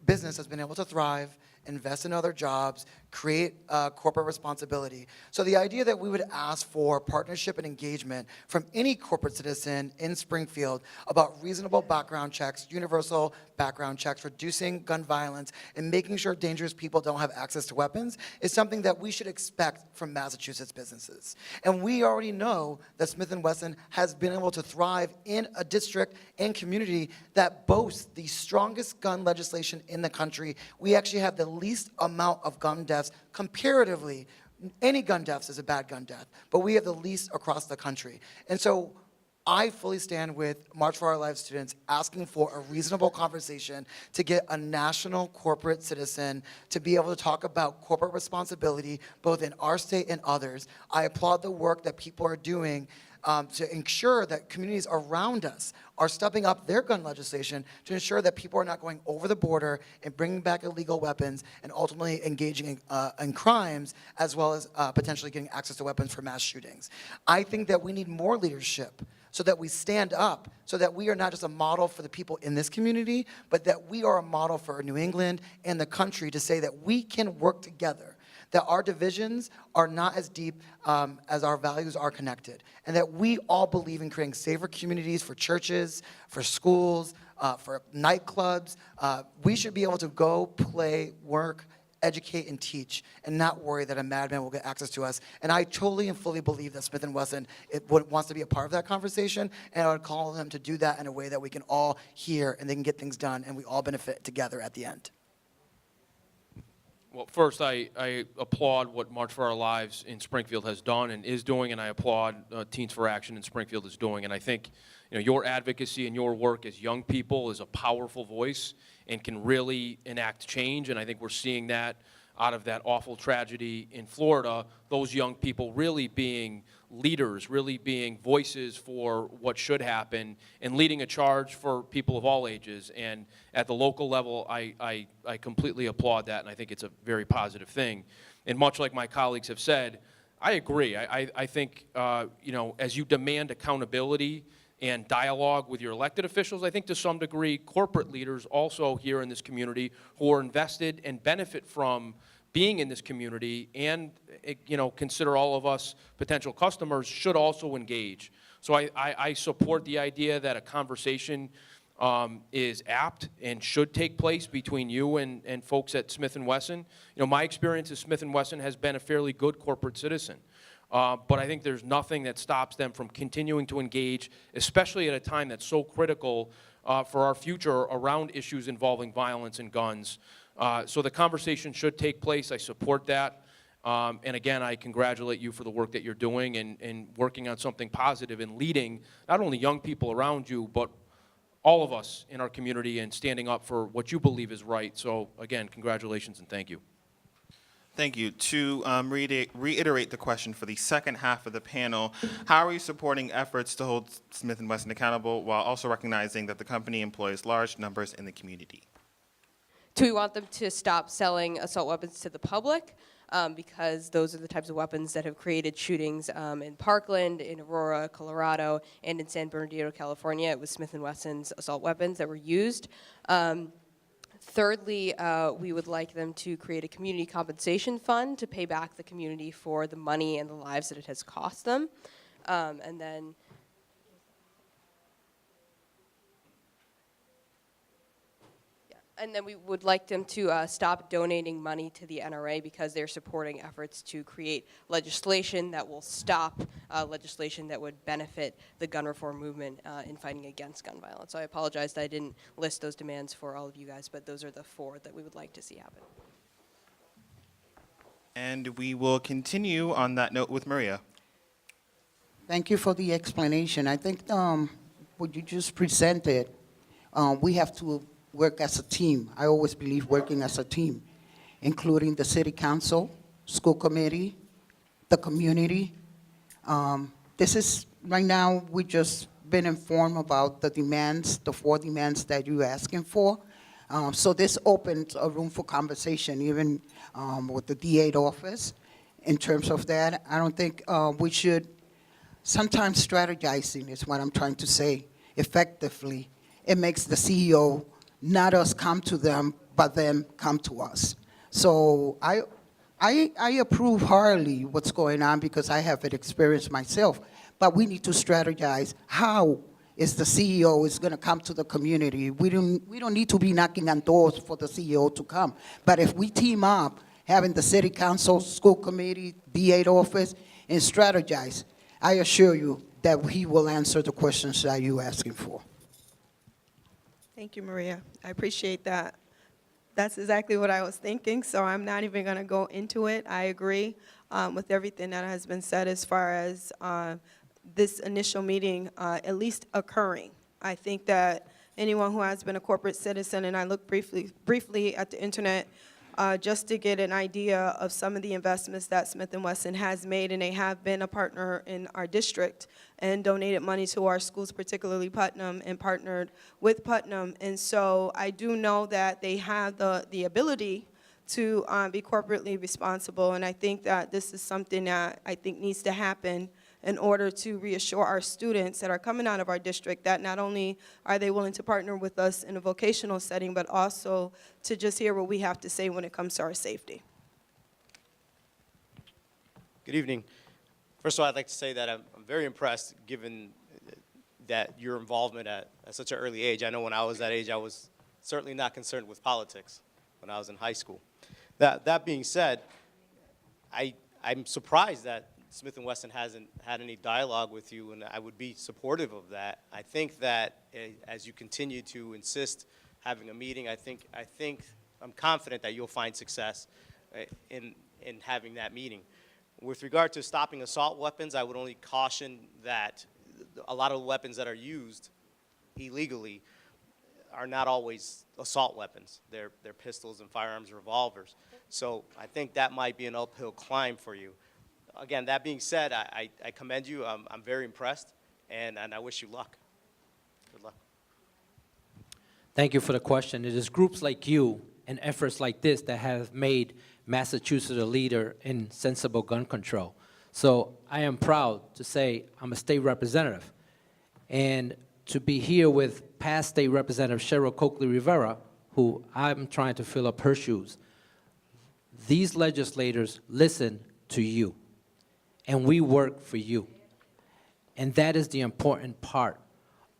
business has been able to thrive, invest in other jobs, create corporate responsibility. So the idea that we would ask for partnership and engagement from any corporate citizen in Springfield about reasonable background checks, universal background checks, reducing gun violence, and making sure dangerous people don't have access to weapons is something that we should expect from Massachusetts businesses. And we already know that Smith & Wesson has been able to thrive in a district and community that boasts the strongest gun legislation in the country. We actually have the least amount of gun deaths comparatively. Any gun deaths is a bad gun death, but we have the least across the country. And so I fully stand with March for Our Lives students asking for a reasonable conversation to get a national corporate citizen to be able to talk about corporate responsibility both in our state and others. I applaud the work that people are doing to ensure that communities around us are stepping up their gun legislation to ensure that people are not going over the border and bringing back illegal weapons and ultimately engaging in crimes as well as potentially getting access to weapons for mass shootings. I think that we need more leadership so that we stand up, so that we are not just a model for the people in this community, but that we are a model for New England and the country to say that we can work together, that our divisions are not as deep as our values are connected, and that we all believe in creating safer communities for churches, for schools, for nightclubs. We should be able to go, play, work, educate, and teach, and not worry that a madman will get access to us. And I totally and fully believe that Smith & Wesson wants to be a part of that conversation, and I would call them to do that in a way that we can all hear and they can get things done, and we all benefit together at the end. Well, first, I applaud what March for Our Lives in Springfield has done and is doing, and I applaud Teens for Action in Springfield is doing. And I think your advocacy and your work as young people is a powerful voice and can really enact change, and I think we're seeing that out of that awful tragedy in Florida, those young people really being leaders, really being voices for what should happen, and leading a charge for people of all ages. And at the local level, I completely applaud that, and I think it's a very positive thing. And much like my colleagues have said, I agree. I think, you know, as you demand accountability and dialogue with your elected officials, I think to some degree corporate leaders also here in this community who are invested and benefit from being in this community and, you know, consider all of us potential customers should also engage. So I support the idea that a conversation is apt and should take place between you and folks at Smith & Wesson. You know, my experience at Smith & Wesson has been a fairly good corporate citizen. But I think there's nothing that stops them from continuing to engage, especially at a time that's so critical for our future around issues involving violence and guns. So the conversation should take place. I support that. And again, I congratulate you for the work that you're doing and working on something positive and leading not only young people around you, but all of us in our community and standing up for what you believe is right. So again, congratulations and thank you. Thank you. To reiterate the question for the second half of the panel, how are you supporting efforts to hold Smith & Wesson accountable while also recognizing that the company employs large numbers in the community? Do we want them to stop selling assault weapons to the public? Because those are the types of weapons that have created shootings in Parkland, in Aurora, Colorado, and in San Bernardino, California. It was Smith & Wesson's assault weapons that were used. Thirdly, we would like them to create a community compensation fund to pay back the community for the money and the lives that it has cost them. And then we would like them to stop donating money to the NRA because they're supporting efforts to create legislation that will stop legislation that would benefit the gun reform movement in fighting against gun violence. So I apologize that I didn't list those demands for all of you guys, but those are the 4 that we would like to see happen. And we will continue on that note with Maria. Thank you for the explanation. I think what you just presented, we have to work as a team. I always believe working as a team, including the city council, school committee, the community. This is, right now, we just been informed about the demands, the 4 demands that you're asking for. So this opens a room for conversation, even with the DA office. In terms of that, I don't think we should, sometimes strategizing is what I'm trying to say, effectively. It makes the CEO, not us come to them, but them come to us. So I approve hardly what's going on because I have it experienced myself. But we need to strategize how is the CEO is going to come to the community. We don't need to be knocking on doors for the CEO to come. But if we team up, having the city council, school committee, DA office, and strategize, I assure you that he will answer the questions that you're asking for. Thank you, Maria. I appreciate that. That's exactly what I was thinking, so I'm not even going to go into it. I agree with everything that has been said as far as this initial meeting at least occurring. I think that anyone who has been a corporate citizen, and I looked briefly at the internet just to get an idea of some of the investments that Smith & Wesson has made, and they have been a partner in our district and donated money to our schools, particularly Putnam, and partnered with Putnam. And so I do know that they have the ability to be corporately responsible, and I think that this is something that I think needs to happen in order to reassure our students that are coming out of our district that not only are they willing to partner with us in a vocational setting, but also to just hear what we have to say when it comes to our safety. Good evening. First of all, I'd like to say that I'm very impressed given that your involvement at such an early age. I know when I was that age, I was certainly not concerned with politics when I was in high school. That being said, I'm surprised that Smith & Wesson hasn't had any dialogue with you, and I would be supportive of that. I think that as you continue to insist having a meeting, I'm confident that you'll find success in having that meeting. With regard to stopping assault weapons, I would only caution that a lot of the weapons that are used illegally are not always assault weapons. They're pistols and firearms and revolvers. So I think that might be an uphill climb for you. Again, that being said, I commend you. I'm very impressed, and I wish you luck. Good luck. Thank you for the question. It is groups like you and efforts like this that have made Massachusetts a leader in sensible gun control. So I am proud to say I'm a state representative. And to be here with past state representative Cheryl Coakley Rivera, who I'm trying to fill up her shoes. These legislators listen to you, and we work for you. And that is the important part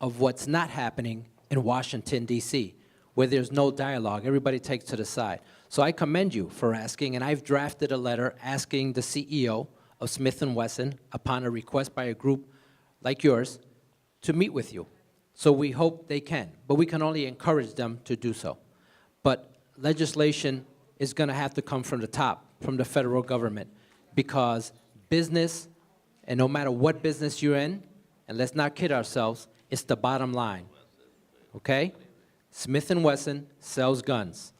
of what's not happening in Washington, D.C., where there's no dialogue. Everybody takes to the side. So I commend you for asking, and I've drafted a letter asking the CEO of Smith & Wesson, upon a request by a group like yours, to meet with you. So we hope they can, but we can only encourage them to do so. But legislation is going to have to come from the top, from the federal government, because business, and no matter what business you're in, and let's not kid ourselves, it's the bottom line, okay? Smith & Wesson sells guns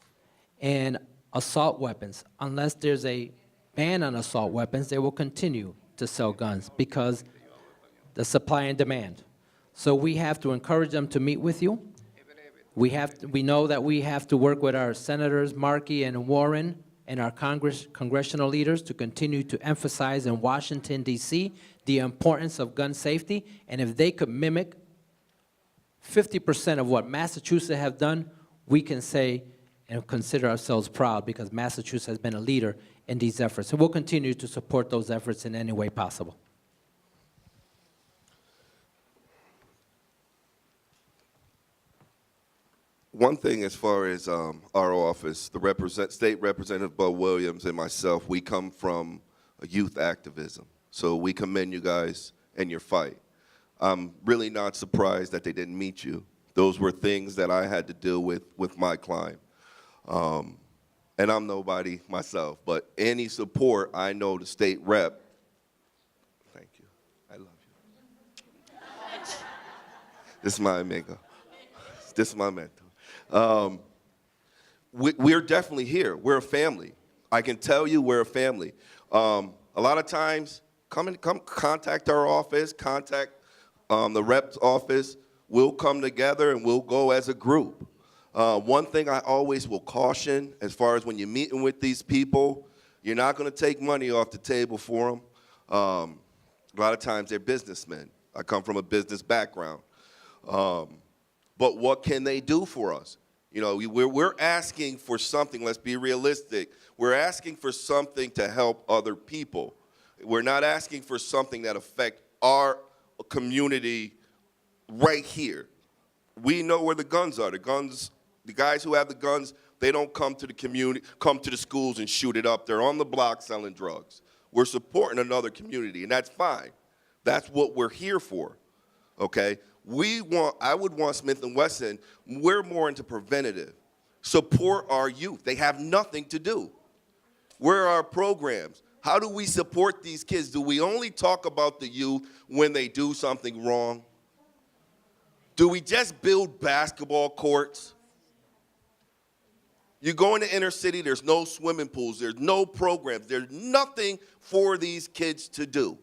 and assault weapons. Unless there's a ban on assault weapons, they will continue to sell guns because the supply and demand. So we have to encourage them to meet with you. We know that we have to work with our senators, Markey and Warren, and our congressional leaders to continue to emphasize in Washington, D.C., the importance of gun safety. And if they could mimic 50% of what Massachusetts have done, we can say and consider ourselves proud because Massachusetts has been a leader in these efforts. And we'll continue to support those efforts in any way possible. One thing as far as our office, the State Representative Bo Williams and myself, we come from a youth activism. So we commend you guys in your fight. I'm really not surprised that they didn't meet you. Those were things that I had to deal with my climb. And I'm nobody myself, but any support, I know the state rep. Thank you. I love you. This is my amigo. This is my mentor. We're definitely here. We're a family. I can tell you we're a family. A lot of times, come contact our office, contact the rep's office. We'll come together and we'll go as a group. One thing I always will caution, as far as when you're meeting with these people, you're not going to take money off the table for them. A lot of times they're businessmen. I come from a business background. But what can they do for us? You know, we're asking for something. Let's be realistic. We're asking for something to help other people. We're not asking for something that affects our community right here. We know where the guns are. The guys who have the guns, they don't come to the community, come to the schools and shoot it up. They're on the block selling drugs. We're supporting another community, and that's fine. That's what we're here for, okay? I would want Smith & Wesson, we're more into preventative. Support our youth. They have nothing to do. Where are our programs? How do we support these kids? Do we only talk about the youth when they do something wrong? Do we just build basketball courts? You go in the inner city, there's no swimming pools, there's no programs, there's nothing for these kids to do.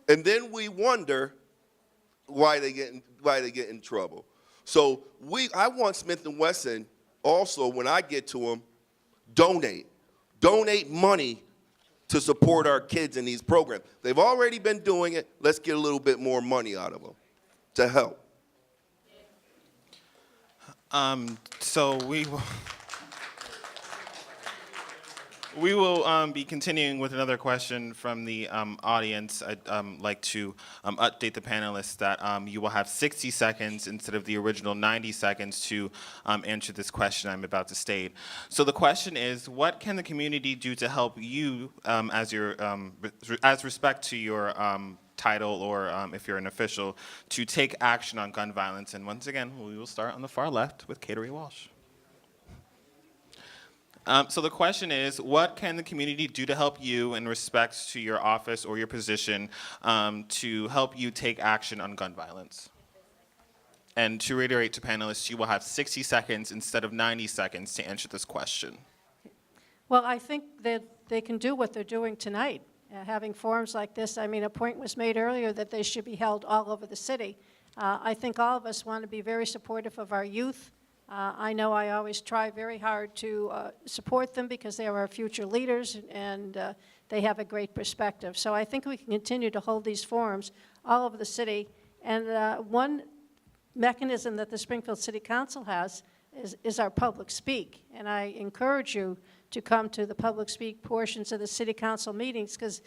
And then we wonder why they get in trouble. So I want Smith & Wesson also, when I get to them, donate money to support our kids in these programs. They've already been doing it. Let's get a little bit more money out of them to help. So we will be continuing with another question from the audience. I'd like to update the panelists that you will have 60 seconds instead of the original 90 seconds to answer this question I'm about to state. So the question is, what can the community do to help you as respect to your title or if you're an official, to take action on gun violence? And once again, we will start on the far left with Kateri Walsh. So the question is, what can the community do to help you in respect to your office or your position to help you take action on gun violence? And to reiterate to panelists, you will have 60 seconds instead of 90 seconds to answer this question. Well, I think that they can do what they're doing tonight, having forums like this. I mean, a point was made earlier that they should be held all over the city. I think all of us want to be very supportive of our youth. I know I always try very hard to support them because they are our future leaders, and they have a great perspective. So I think we can continue to hold these forums all over the city. And one mechanism that the Springfield City Council has is our public speak. And I encourage you to come to the public speak portions of the City Council meetings, because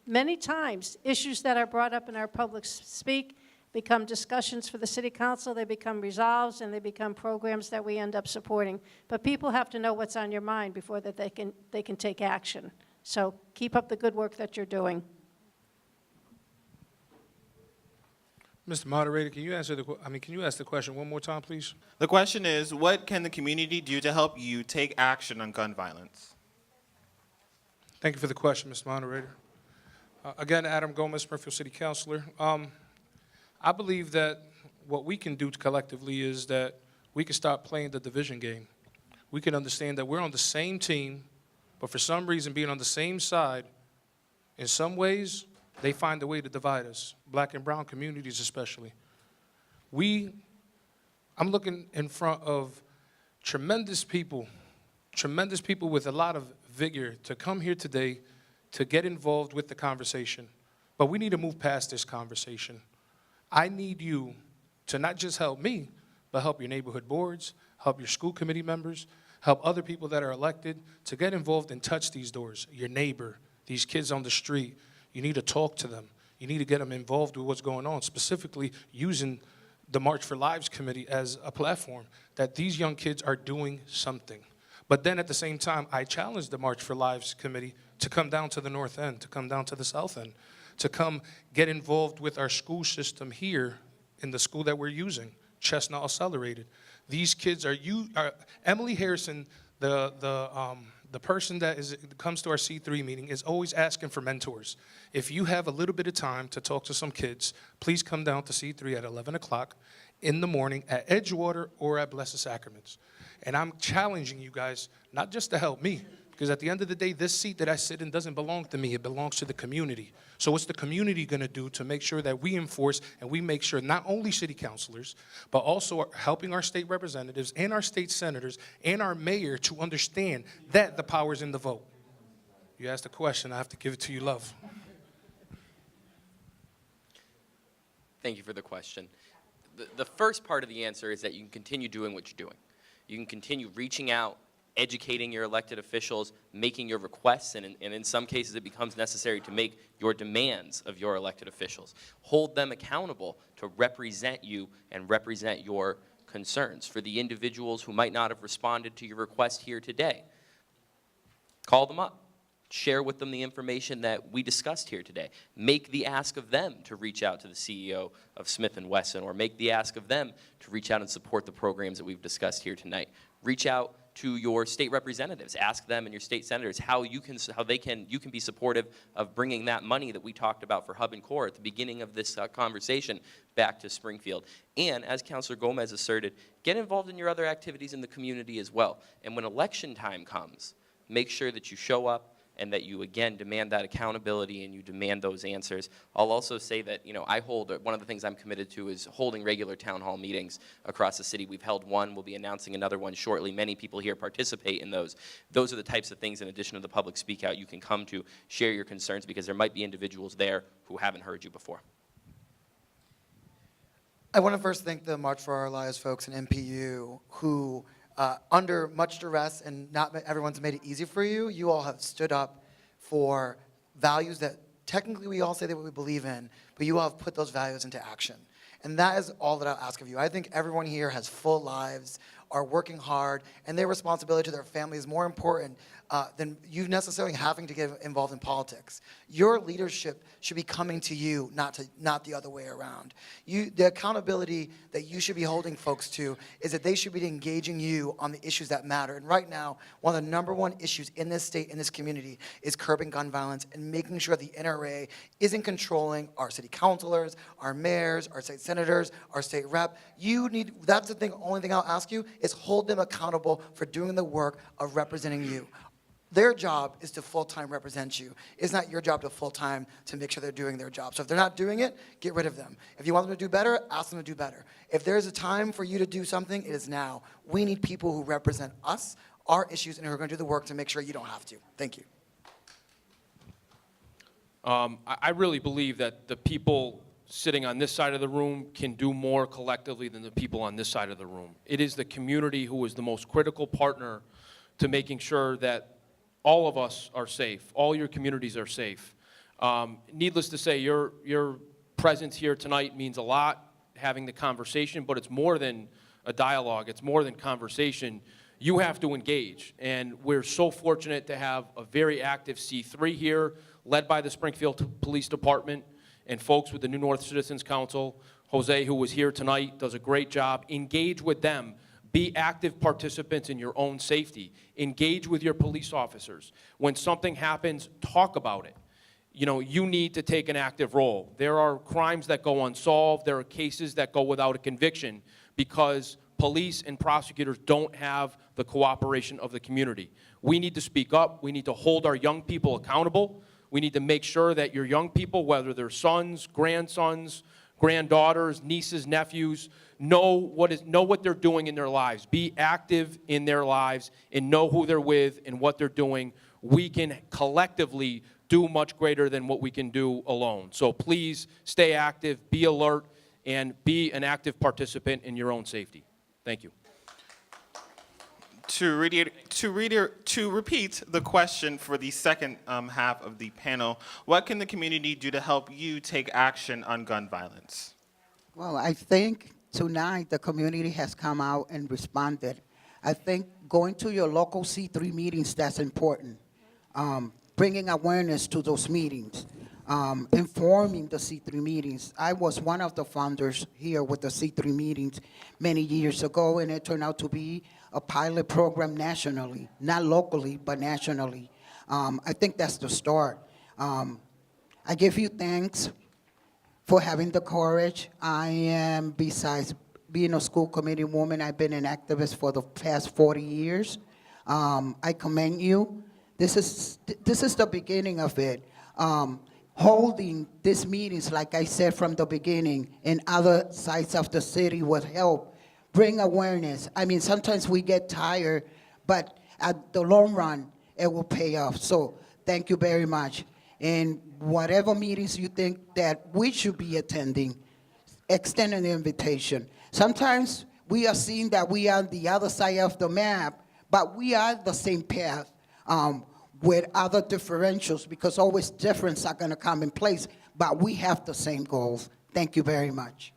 many times issues that are brought up in our public speak become discussions for the City Council, they become resolves, and they become programs that we end up supporting. But people have to know what's on your mind before that they can take action. So keep up the good work that you're doing. Mr. Moderator, can you answer can you ask the question one more time, please? The question is, what can the community do to help you take action on gun violence? Thank you for the question, Mr. Moderator. Again, Adam Gomez, Springfield City Councilor. I believe that what we can do collectively is that we can stop playing the division game. We can understand that we're on the same team, but for some reason being on the same side, in some ways, they find a way to divide us, black and brown communities especially. I'm looking in front of tremendous people with a lot of vigor to come here today to get involved with the conversation. But we need to move past this conversation. I need you to not just help me, but help your neighborhood boards, help your school committee members, help other people that are elected to get involved and touch these doors. Your neighbor, these kids on the street, you need to talk to them. You need to get them involved with what's going on, specifically using the March for Lives Committee as a platform, that these young kids are doing something. But then at the same time, I challenge the March for Lives Committee to come down to the north end, to come down to the south end, to come get involved with our school system here in the school that we're using, Chestnut Accelerated. These kids are Emily Harrison, the person that comes to our C3 meeting, is always asking for mentors. If you have a little bit of time to talk to some kids, please come down to C3 at 11 o'clock in the morning at Edgewater or at Blessed Sacraments. And I'm challenging you guys not just to help me, because at the end of the day, this seat that I sit in doesn't belong to me, it belongs to the community. So what's the community gonna do to make sure that we enforce and we make sure not only city councilors, but also helping our state representatives and our state senators and our mayor to understand that the power's in the vote? You asked a question, I have to give it to you, love. Thank you for the question. The first part of the answer is that you can continue doing what you're doing. You can continue reaching out, educating your elected officials, making your requests, and in some cases it becomes necessary to make your demands of your elected officials. Hold them accountable to represent you and represent your concerns. For the individuals who might not have responded to your request here today, call them up. Share with them the information that we discussed here today. Make the ask of them to reach out to the CEO of Smith & Wesson, or make the ask of them to reach out and support the programs that we've discussed here tonight. Reach out to your state representatives. Ask them and your state senators how you can be supportive of bringing that money that we talked about for Hub and Core at the beginning of this conversation back to Springfield. And as Councilor Gomez asserted, get involved in your other activities in the community as well. And when election time comes, make sure that you show up and that you, again, demand that accountability and you demand those answers. I'll also say that, one of the things I'm committed to is holding regular town hall meetings across the city. We've held one, we'll be announcing another one shortly. Many people here participate in those. Those are the types of things, in addition to the public speak out, you can come to share your concerns, because there might be individuals there who haven't heard you before. I want to first thank the March for Our Lives folks in MPU who, under much duress and not everyone's made it easy for you, you all have stood up for values that technically we all say that we believe in, but you all have put those values into action. And that is all that I'll ask of you. I think everyone here has full lives. are working hard, and their responsibility to their family is more important than you necessarily having to get involved in politics. Your leadership should be coming to you, not the other way around. The accountability that you should be holding folks to is that they should be engaging you on the issues that matter. And right now, one of the #1 issues in this state, in this community, is curbing gun violence and making sure the NRA isn't controlling our city councilors, our mayors, our state senators, our state rep. That's the thing, only thing I'll ask you is hold them accountable for doing the work of representing you. Their job is to full-time represent you. It's not your job to full-time to make sure they're doing their job. So if they're not doing it, get rid of them. If you want them to do better, ask them to do better. If there's a time for you to do something, it is now. We need people who represent us, our issues, and who are going to do the work to make sure you don't have to. Thank you. I really believe that the people sitting on this side of the room can do more collectively than the people on this side of the room. It is the community who is the most critical partner to making sure that all of us are safe, all your communities are safe. Needless to say, your presence here tonight means a lot, having the conversation, but it's more than a dialogue, it's more than conversation. You have to engage, and we're so fortunate to have a very active C3 here, led by the Springfield Police Department and folks with the New North Citizens Council. Jose, who was here tonight, does a great job. Engage with them. Be active participants in your own safety. Engage with your police officers. When something happens, talk about it. You know, you need to take an active role. There are crimes that go unsolved. There are cases that go without a conviction because police and prosecutors don't have the cooperation of the community. We need to speak up. We need to hold our young people accountable. We need to make sure that your young people, whether they're sons, grandsons, granddaughters, nieces, nephews, know what they're doing in their lives. Be active in their lives and know who they're with and what they're doing. We can collectively do much greater than what we can do alone. So please stay active, be alert, and be an active participant in your own safety. Thank you. To repeat the question for the second half of the panel, what can the community do to help you take action on gun violence? Well, I think tonight the community has come out and responded. I think going to your local C3 meetings, that's important. Bringing awareness to those meetings, informing the C3 meetings. I was one of the founders here with the C3 meetings many years ago, and it turned out to be a pilot program nationally, not locally, but nationally. I think that's the start. I give you thanks for having the courage. I am, besides being a school committee woman, I've been an activist for the past 40 years. I commend you. This is the beginning of it. Holding these meetings, like I said from the beginning, in other sites of the city would help bring awareness. I mean, sometimes we get tired, but at the long run, it will pay off. So thank you very much. And whatever meetings you think that we should be attending, extend an invitation. Sometimes we are seeing that we are on the other side of the map, but we are the same path with other differentials, because always difference are going to come in place, but we have the same goals. Thank you very much.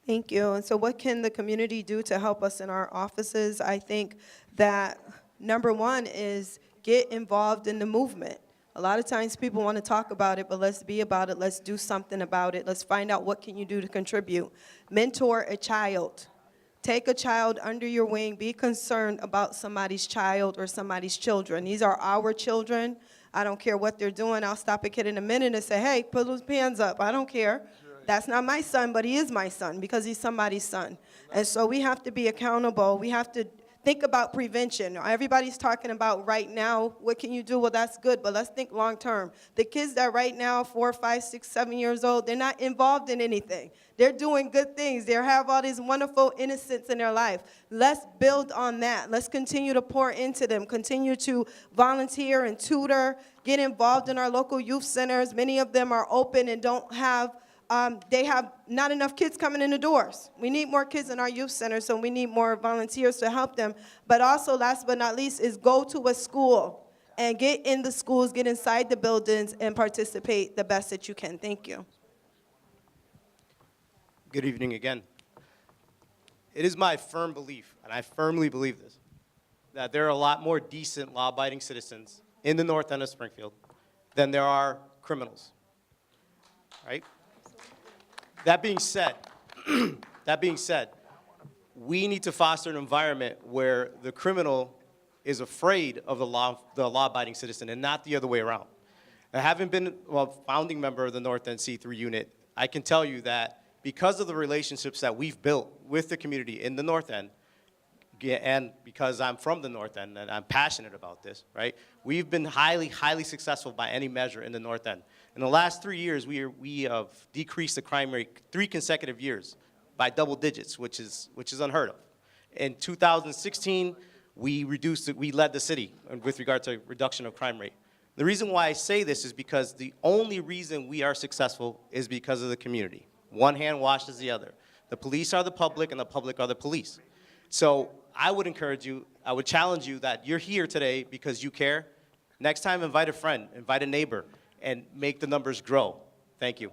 Thank you. And so what can the community do to help us in our offices? I think that number one is get involved in the movement. A lot of times people want to talk about it, but let's be about it. Let's do something about it. Let's find out what can you do to contribute. Mentor a child. Take a child under your wing. Be concerned about somebody's child or somebody's children. These are our children. I don't care what they're doing. I'll stop a kid in a minute and say, hey, put those hands up. I don't care. That's not my son, but he is my son because he's somebody's son. And so we have to be accountable. We have to think about prevention. Everybody's talking about right now, what can you do? Well, that's good, but let's think long term. The kids that right now, 4, 5, 6, 7 years old, they're not involved in anything. They're doing good things. They have all this wonderful innocence in their life. Let's build on that. Let's continue to pour into them, continue to volunteer and tutor, get involved in our local youth centers. Many of them are open and don't have they have not enough kids coming in the doors. We need more kids in our youth centers, so we need more volunteers to help them. But also, last but not least, is go to a school and get in the schools, get inside the buildings, and participate the best that you can. Thank you. Good evening again. It is my firm belief, and I firmly believe this, that there are a lot more decent, law-abiding citizens in the north end of Springfield than there are criminals, right? That being said, we need to foster an environment where the criminal is afraid of the law-abiding citizen and not the other way around. And having been a founding member of the North End C3 unit, I can tell you that because of the relationships that we've built with the community in the North End, and because I'm from the North End and I'm passionate about this, right? We've been highly, highly successful by any measure in the North End. In the last 3 years, we have decreased the crime rate 3 consecutive years by double digits, which is unheard of. In 2016, we led the city with regard to reduction of crime rate. The reason why I say this is because the only reason we are successful is because of the community. One hand washes the other. The police are the public and the public are the police. So I would encourage you, I would challenge you that you're here today because you care. Next time, invite a friend, invite a neighbor, and make the numbers grow. Thank you.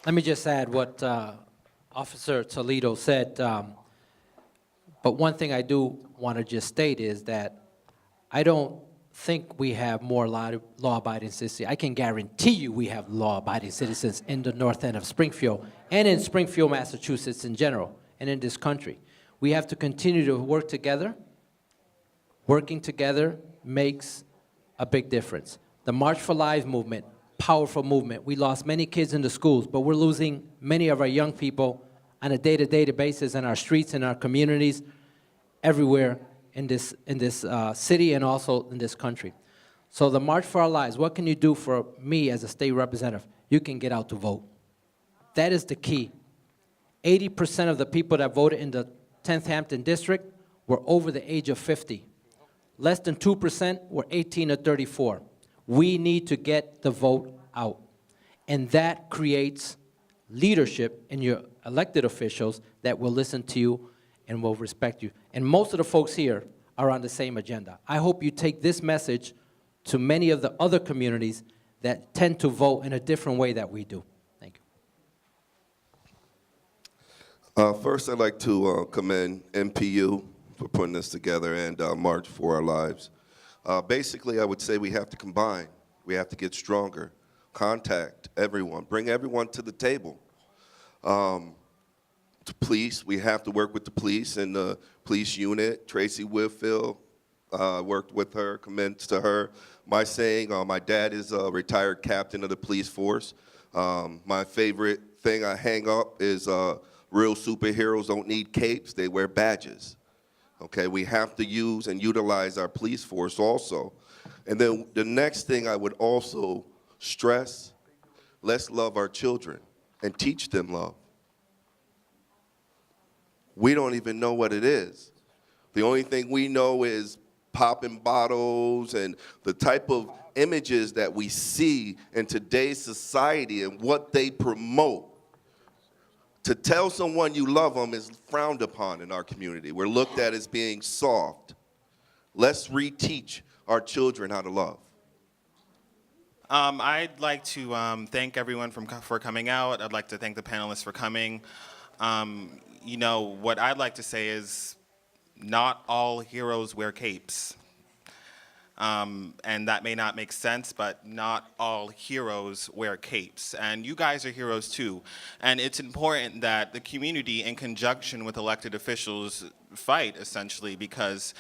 Let me just add what Officer Toledo said. But one thing I do want to just state is that I don't think we have more law-abiding citizens. I can guarantee you we have law-abiding citizens in the north end of Springfield and in Springfield, Massachusetts in general, and in this country. We have to continue to work together. Working together makes a big difference. The March for Lives movement, powerful movement. We lost many kids in the schools, but we're losing many of our young people on a day-to-day basis in our streets, in our communities, everywhere in this city and also in this country. So the March for Our Lives, what can you do for me as a state representative? You can get out to vote. That is the key. 80% of the people that voted in the 10th Hampden district were over the age of 50. Less than 2% were 18 to 34. We need to get the vote out. And that creates leadership in your elected officials that will listen to you and will respect you. And most of the folks here are on the same agenda. I hope you take this message to many of the other communities that tend to vote in a different way that we do. Thank you. First, I'd like to commend MPU for putting this together and March for Our Lives. Basically, I would say we have to combine. We have to get stronger. Contact everyone. Bring everyone to the table. The police, we have to work with the police and the police unit. Tracy Whitfield, worked with her, commends to her. My saying, my dad is a retired captain of the police force. My favorite thing I hang up is real superheroes don't need capes, they wear badges. Okay, we have to use and utilize our police force also. And then the next thing I would also stress, let's love our children and teach them love. We don't even know what it is. The only thing we know is popping bottles and the type of images that we see in today's society and what they promote. To tell someone you love them is frowned upon in our community. We're looked at as being soft. Let's reteach our children how to love. I'd like to thank everyone for coming out. I'd like to thank the panelists for coming. You know, what I'd like to say is not all heroes wear capes. And that may not make sense, but not all heroes wear capes. And you guys are heroes too. And it's important that the community, in conjunction with elected officials, fight, essentially, because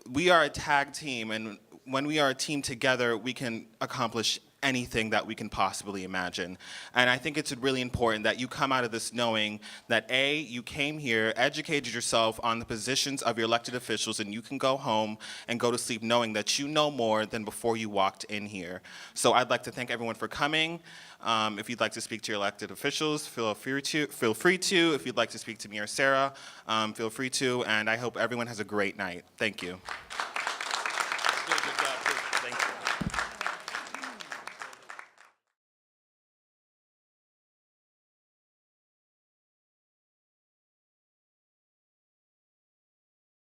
we are a tag team, and when we are a team together, we can accomplish anything that we can possibly imagine. And I think it's really important that you come out of this knowing that A, you came here, educated yourself on the positions of your elected officials, and you can go home and go to sleep knowing that you know more than before you walked in here. So I'd like to thank everyone for coming. If you'd like to speak to your elected officials, feel free to. If you'd like to speak to me or Sarah, feel free to. And I hope everyone has a great night. Thank you.